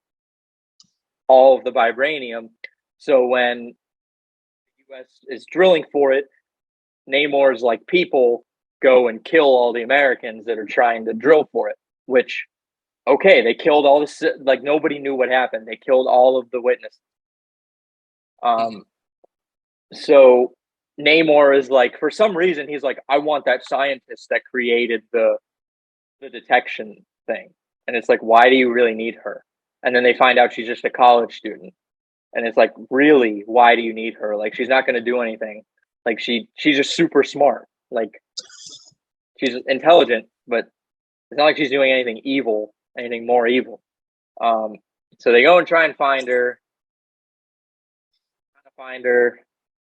all of the vibranium. So when the U.S. is drilling for it, Namor's like people go and kill all the Americans that are trying to drill for it. Which, okay, they killed all this. Like nobody knew what happened. They killed all of the witnesses. Mhm. Um, so Namor is like, for some reason, he's like, I want that scientist that created the detection thing. And it's like, why do you really need her? And then they find out she's just a college student. And it's like, really, why do you need her? Like, she's not going to do anything. Like, she's just super smart. Like, she's intelligent, but it's not like she's doing anything evil, anything more evil. Um, so they go and try and find her,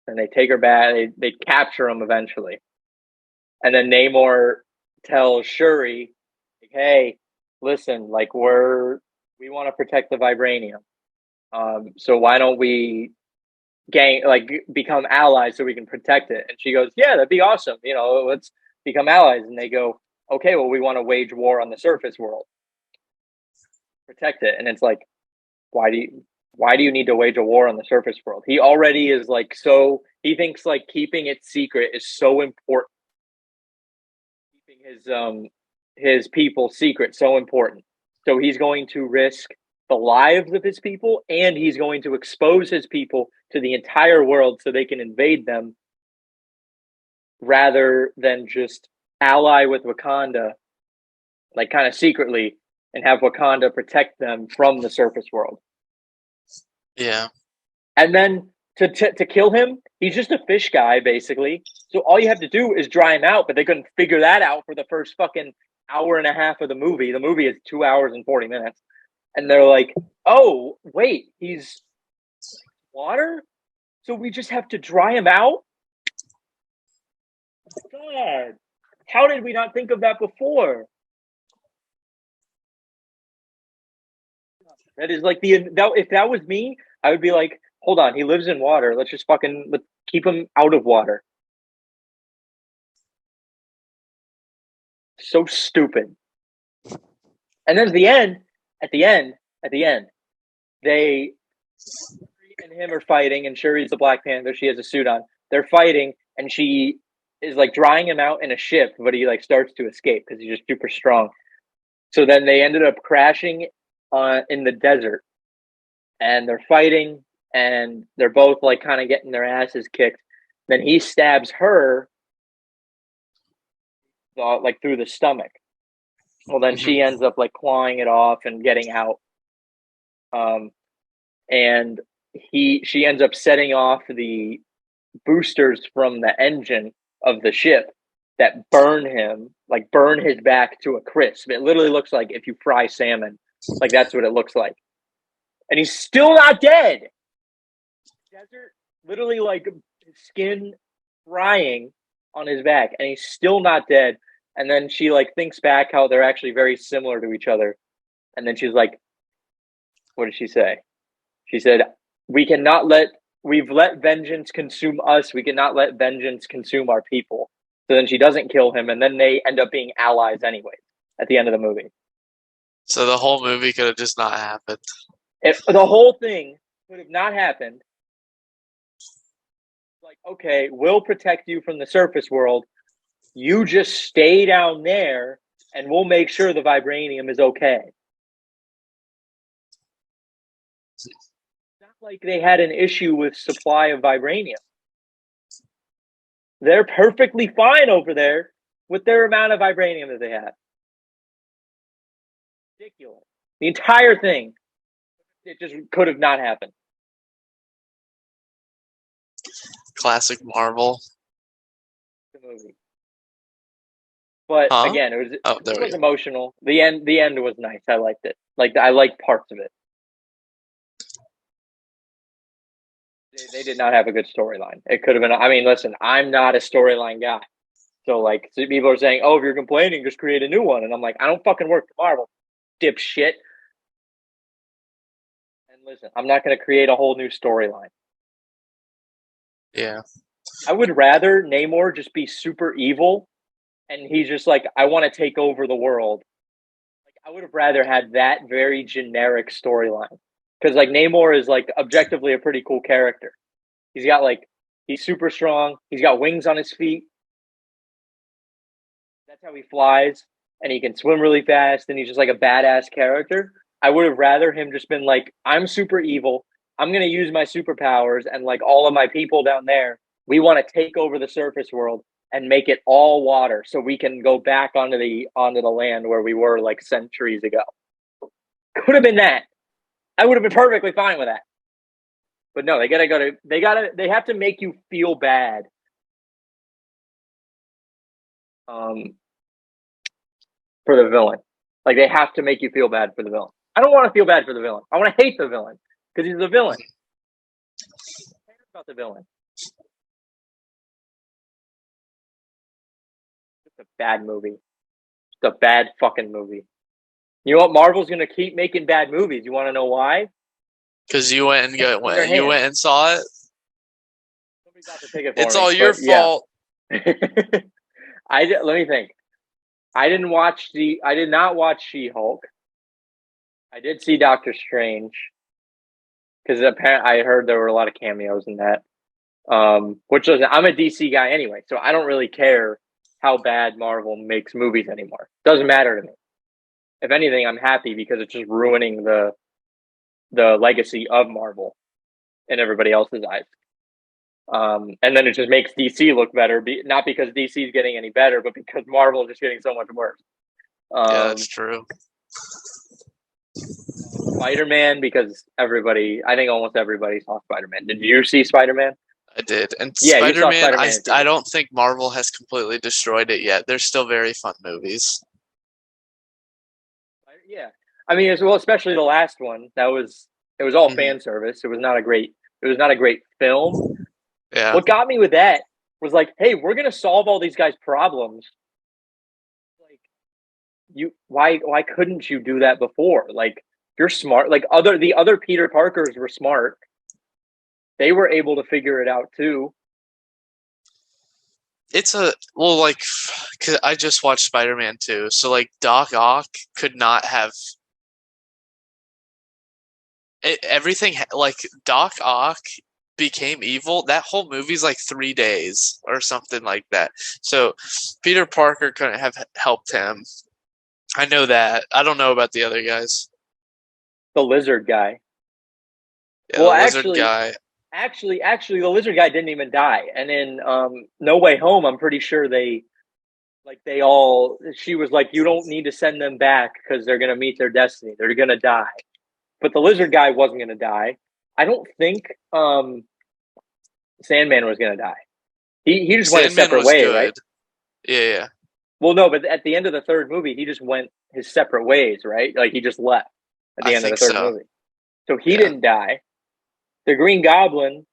and they take her back. They capture him eventually, and then Namor tells Shuri, like, "Hey, listen, like we want to protect the vibranium. So why don't we become allies so we can protect it?" And she goes, "Yeah, that'd be awesome. You know, let's become allies." And they go, "Okay, well, we want to wage war on the surface world, protect it." And it's like, why do you need to wage a war on the surface world? He already is like so he thinks like keeping it secret is so important. Keeping his people secret so important. So he's going to risk the lives of his people and he's going to expose his people to the entire world so they can invade them rather than just ally with Wakanda, like kind of secretly, and have Wakanda protect them from the surface world. Yeah. And then to kill him, he's just a fish guy basically. So all you have to do is dry him out, but they couldn't figure that out for the first fucking hour and a half of the movie. The movie is 2 hours and 40 minutes, and they're like, "Oh wait, he's water, so we just have to dry him out." God, how did we not think of that before? That is like if that was me, I would be like, "Hold on, he lives in water. Let's keep him out of water." So stupid. And then at the end, at the end, they Shuri and him are fighting, and Shuri's the Black Panther. She has a suit on. They're fighting, and she is like drying him out in a ship, but he like starts to escape because he's just super strong. So then they ended up crashing in the desert, and they're fighting. and they're both like kind of getting their asses kicked. Then he stabs her like through the stomach. Well, then she ends up like clawing it off and getting out. And she ends up setting off the boosters from the engine of the ship that burn him, like burn his back to a crisp. It literally looks like if you fry salmon, like that's what it looks like. And he's still not dead. Desert, literally like his skin frying on his back, and he's still not dead. And then she like thinks back how they're actually very similar to each other. And then she's like, what did she say? She said, we've let vengeance consume us. We cannot let vengeance consume our people. So then she doesn't kill him, and then they end up being allies anyway at the end of the movie. So the whole movie could have just not happened. If the whole thing could have not happened, like, okay, we'll protect you from the surface world. You just stay down there, and we'll make sure the vibranium is okay. It's not like they had an issue with supply of vibranium. They're perfectly fine over there with their amount of vibranium that they have. Ridiculous. The entire thing, it just could have not happened. Classic Marvel. The movie. But again, it was emotional. The end was nice. I liked it. Like I liked parts of it. They did not have a good storyline. It could have been. I mean, listen, I'm not a storyline guy, so like people are saying, "Oh, if you're complaining, just create a new one." And I'm like, I don't fucking work for Marvel, dipshit. And listen, I'm not going to create a whole new storyline. Yeah, I would rather Namor just be super evil, and he's just like, I want to take over the world. Like, I would have rather had that very generic storyline. Because like Namor is like objectively a pretty cool character. He's got like he's super strong. He's got wings on his feet. That's how he flies, and he can swim really fast. And he's just like a badass character. I would have rather him just been like, I'm super evil. I'm gonna use my superpowers, and like all of my people down there, we want to take over the surface world and make it all water, so we can go back onto the land where we were like centuries ago. Could have been that. I would have been perfectly fine with that. But no, they have to make you feel bad. For the villain. Like they have to make you feel bad for the villain. I don't want to feel bad for the villain. I want to hate the villain because he's the villain. I care about the villain. It's a bad movie. It's a bad fucking movie. You know what? Marvel's going to keep making bad movies. You want to know why? Because you went and saw it. Somebody got the ticket for it's me, all your fault. Yeah. Let me think. I did not watch She-Hulk. I did see Doctor Strange because apparently I heard there were a lot of cameos in that. Which I'm a DC guy anyway, so I don't really care how bad Marvel makes movies anymore. Doesn't matter to me. If anything, I'm happy because it's just ruining the legacy of Marvel in everybody else's eyes. And then it just makes DC look better, not because DC is getting any better, but because Marvel is just getting so much worse. Yeah, that's true. Spider-Man, because I think almost everybody saw Spider-Man. Did you see Spider-Man? I did. And Yeah, Spider-Man, I don't think Marvel has completely destroyed it yet. They're still very fun movies. Yeah. I mean, especially the last one. It was all fan service. It was not a great film. Yeah. What got me with that was like, hey, we're gonna solve all these guys' problems. Like, why couldn't you do that before? Like, you're smart. Like the other Peter Parkers were smart. They were able to figure it out too. Cause I just watched Spider-Man 2, so like Doc Ock could not have everything. Like Doc Ock became evil. That whole movie's like 3 days or something like that. So Peter Parker couldn't have helped him. I know that. I don't know about the other guys. The lizard guy. Yeah, Well, the lizard guy. actually, the lizard guy didn't even die. And in No Way Home, I'm pretty sure she was like, you don't need to send them back because they're gonna meet their destiny. They're gonna die. But the lizard guy wasn't gonna die. I don't think Sandman was gonna die. He just went a Sandman separate was way, right? good. Yeah. Well, no, but at the end of the third movie, he just went his separate ways, right? Like he just left at the I end of the think third so. movie. So he Yeah, didn't die. The Green Goblin,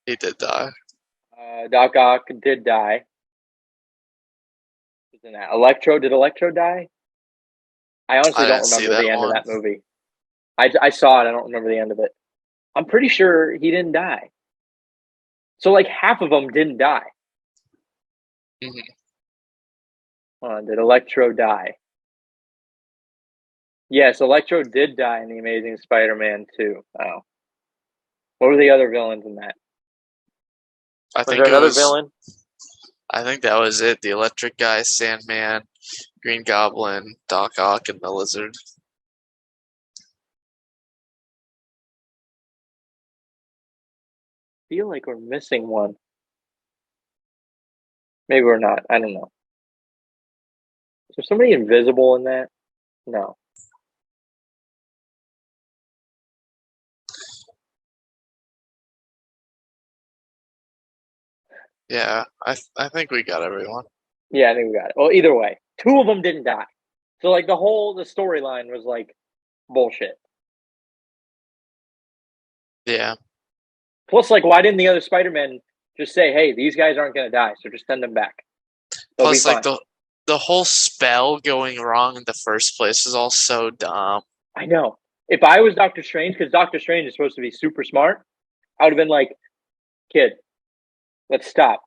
he did die. Doc Ock did die. Isn't that Electro? Did Electro die? I honestly I don't didn't see remember the that end of one. that movie. I saw it. I don't remember the end of it. I'm pretty sure he didn't die. So like half of them didn't die. Mhm. Did Electro die? Yes, Electro did die in the Amazing Spider-Man 2. Oh, what were the other villains in that? I Was there think it another was. villain? I think that was it. The electric guy, Sandman, Green Goblin, Doc Ock, and the lizard. I feel like we're missing one. Maybe we're not. I don't know. Is there somebody invisible in that? No. Yeah, I think we got everyone. Yeah, I think we got it. Well, either way, two of them didn't die. So like the storyline was like bullshit. Yeah. Plus, like, why didn't the other Spider-Man just say, "Hey, these guys aren't gonna die, so just send them back. They'll be Plus, like fine." the whole spell going wrong in the first place is all so dumb. I know. If I was Doctor Strange, because Doctor Strange is supposed to be super smart, I would have been like, "Kid, let's stop.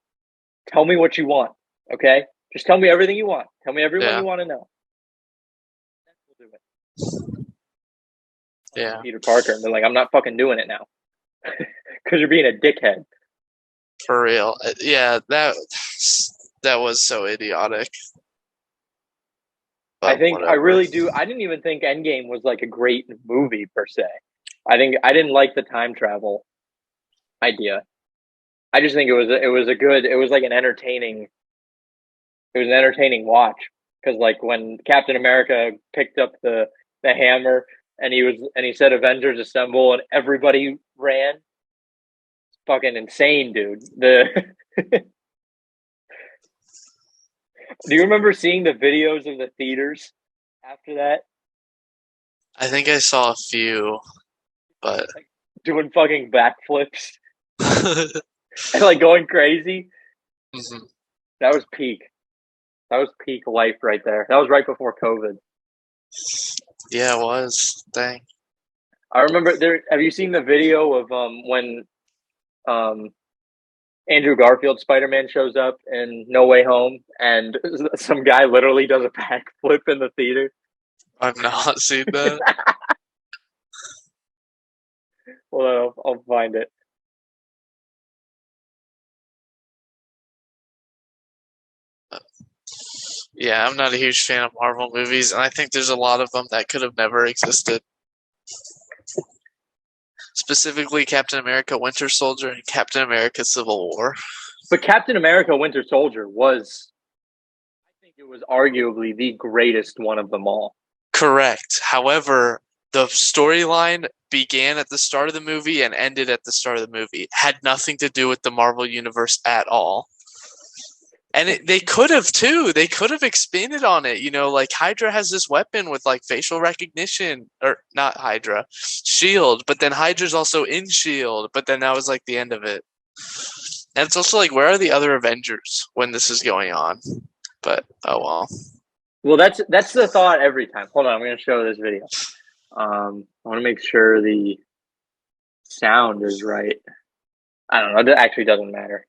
Tell me what you want, okay? Just tell me everything you want. Tell me everyone Yeah. you want to know." We'll do it. Yeah. Peter Parker, and they're like, "I'm not fucking doing it now because you're being a dickhead." For real. Yeah, that was so idiotic. I But think I whatever. really do. I didn't even think Endgame was like a great movie per se. I think I didn't like the time travel idea. I just think it was like an entertaining watch because like when Captain America picked up the hammer and he said Avengers assemble and everybody ran. It's fucking insane, dude. Do you remember seeing the videos of the theaters after that? I think I saw a few, but Like doing fucking backflips and like going crazy. Mhm. That was peak. That was peak life right there. That was right before COVID. Yeah, it was. Dang. I remember there. Have you seen the video of when um Andrew Garfield Spider Man shows up in No Way Home and some guy literally does a backflip in the theater? I've not seen that. Well, I'll find it. Yeah, I'm not a huge fan of Marvel movies, and I think there's a lot of them that could have never existed. Specifically, Captain America: Winter Soldier and Captain America: Civil War. But Captain America Winter Soldier was, I think it was arguably the greatest one of them all. Correct. However, the storyline began at the start of the movie and ended at the start of the movie. It had nothing to do with the Marvel Universe at all. And they could have too. They could have expanded on it. You know, like Hydra has this weapon with like facial recognition, or not Hydra, Shield. But then Hydra's also in Shield. But then that was like the end of it. And it's also like, where are the other Avengers when this is going on? But oh well. Well, that's the thought every time. Hold on, I'm going to show this video. I want to make sure the sound is right. I don't know. It actually doesn't matter.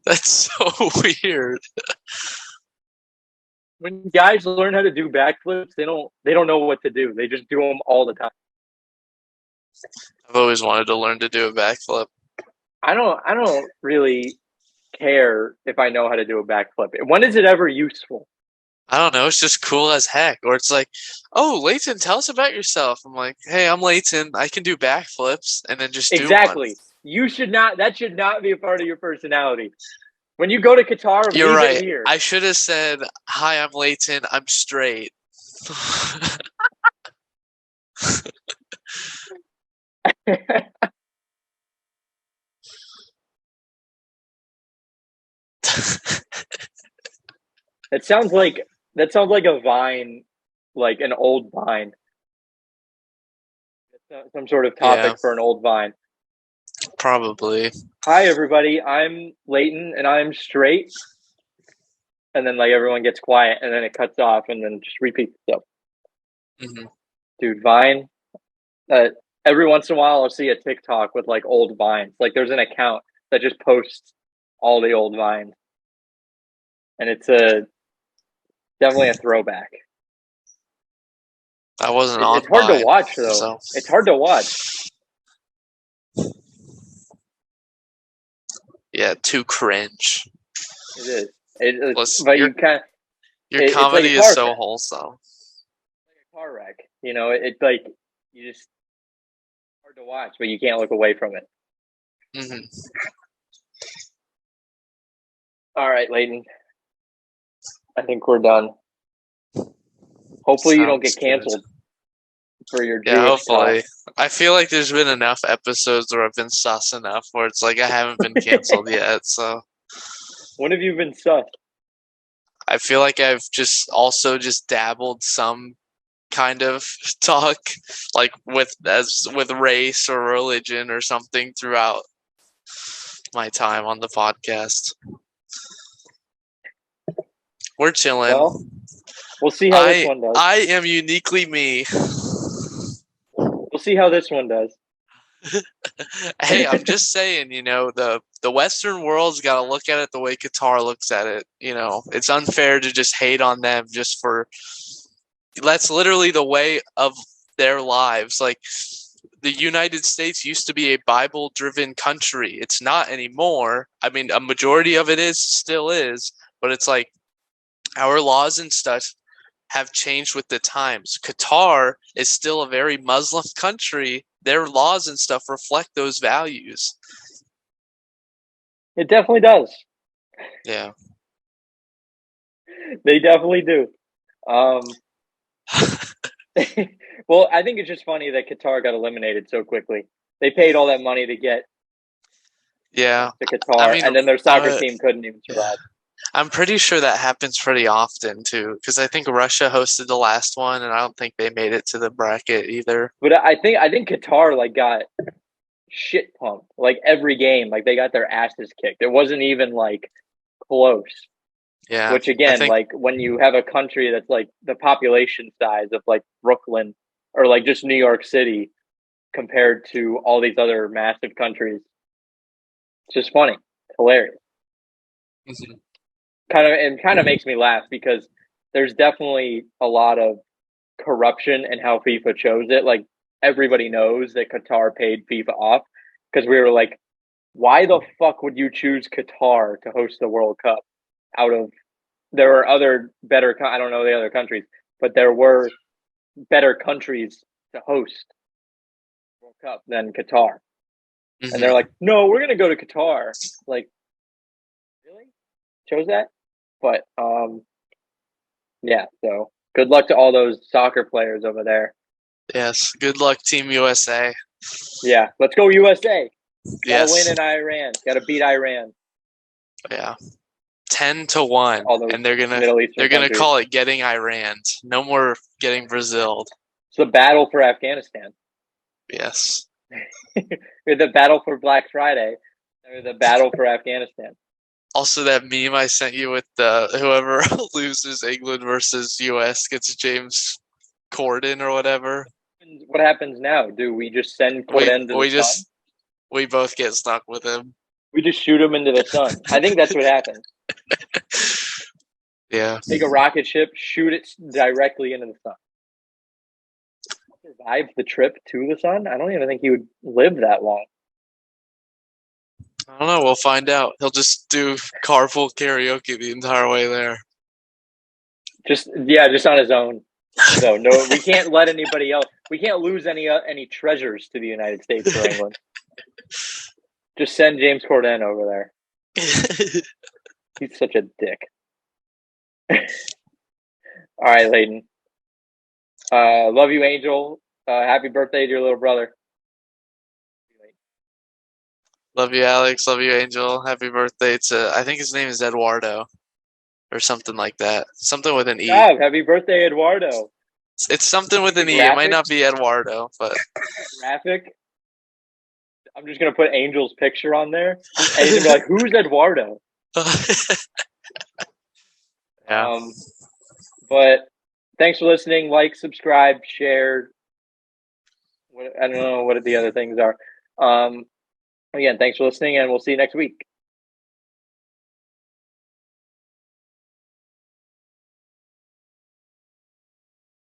That's so weird. When guys learn how to do backflips, they don't know what to do. They just do them all the time. I've always wanted to learn to do a backflip. I don't really care if I know how to do a backflip. When is it ever useful? I don't know. It's just cool as heck. Or it's like, oh, Lleyton, tell us about yourself. I'm like, hey, I'm Lleyton. I can do backflips, and then just do one. Exactly. You should not. That should not be a part of your personality. When you go to Qatar, You're leave it right. here. I should have said, hi, I'm Lleyton. I'm straight. That sounds like a vine, like an old vine. Some sort of Yeah, topic for an old vine. probably. Hi everybody, I'm Lleyton and I'm straight. And then like everyone gets quiet and then it cuts off and then just repeats itself. Hmm. Dude, Vine. Every once in a while I'll see a TikTok with like old vines. Like there's an account that just posts all the old vines. And it's definitely a throwback. I wasn't on It's hard to mine, watch though. so It's hard to watch. yeah, too cringe. It is. It, Plus, but you kind of your it's like comedy a is car so crash, wholesome. like a car wreck. You know, it's like you just hard to watch, but you can't look away from it. Hmm. All right, Lleyton. I think we're done. Hopefully, you don't Sounds get good. canceled for your Yeah, Jewish hopefully. talk. I feel like there's been enough episodes where I've been sus enough where it's like I haven't been canceled yet, so When have you been sus? I feel like I've just dabbled some kind of talk like with race or religion or something throughout my time on the podcast. We're chilling. Well, we'll see how this one does. I am uniquely me. We'll see how this one does. Hey, I'm just saying, the Western world's got to look at it the way Qatar looks at it. It's unfair to just hate on them just for that's literally the way of their lives. Like the United States used to be a Bible-driven country. It's not anymore. I mean, a majority of it still is, but it's like our laws and stuff have changed with the times. Qatar is still a very Muslim country. Their laws and stuff reflect those values. It definitely does. Yeah. They definitely do. Well, I think it's just funny that Qatar got eliminated so quickly. They paid all that money to get Yeah. to Qatar, and then their soccer team couldn't even survive. I'm pretty sure that happens pretty often too, because I think Russia hosted the last one, and I don't think they made it to the bracket either. But I think Qatar like got shit pumped like every game. Like they got their asses kicked. It wasn't even like close. Yeah. Which again, like when you have a country that's like the population size of like Brooklyn or like just New York City compared to all these other massive countries, it's just funny. It's hilarious. Mm-hmm. Kind of makes me laugh because there's definitely a lot of corruption in how FIFA chose it. Like everybody knows that Qatar paid FIFA off because we were like, why the fuck would you choose Qatar to host the World Cup? There were other better. I don't know the other countries, but there were better countries to host the World Cup than Qatar. Mm-hmm. And they're like, no, we're gonna go to Qatar. Like, really? Chose that? But yeah. So good luck to all those soccer players over there. Yes. Good luck, Team USA. Yeah, let's go USA. Yes. Gotta win in Iran. Gotta beat Iran. Yeah. 10-1, and they're gonna call it getting Iran. No more getting Brazil. It's the battle for Afghanistan. Yes. Or the battle for Black Friday. Or the battle for Afghanistan. Also, that meme I sent you with the whoever loses England versus US gets James Corden or whatever. What happens now? Do we just send Corden to the sun? We both get stuck with him. We just shoot him into the sun. I think that's what happens. Yeah. Take a rocket ship, shoot it directly into the sun. Survive the trip to the sun? I don't even think he would live that long. I don't know. We'll find out. He'll just do carpool karaoke the entire way there. Just on his own. So no, we can't let anybody else. We can't lose any treasures to the United States or England. Just send James Corden over there. He's such a dick. All right, Lleyton. Love you, Angel. Happy birthday to your little brother. Love you, Alex. Love you, Angel. Happy birthday to, I think his name is Eduardo or something like that. Something with an E. Happy birthday, Eduardo. It's something with an E. It might not be Eduardo, but. Graphic. I'm just going to put Angel's picture on there. And he's going to be like, who's Eduardo? Yeah. But thanks for listening. Like, subscribe, share. I don't know what the other things are. Again, thanks for listening, and we'll see you next week.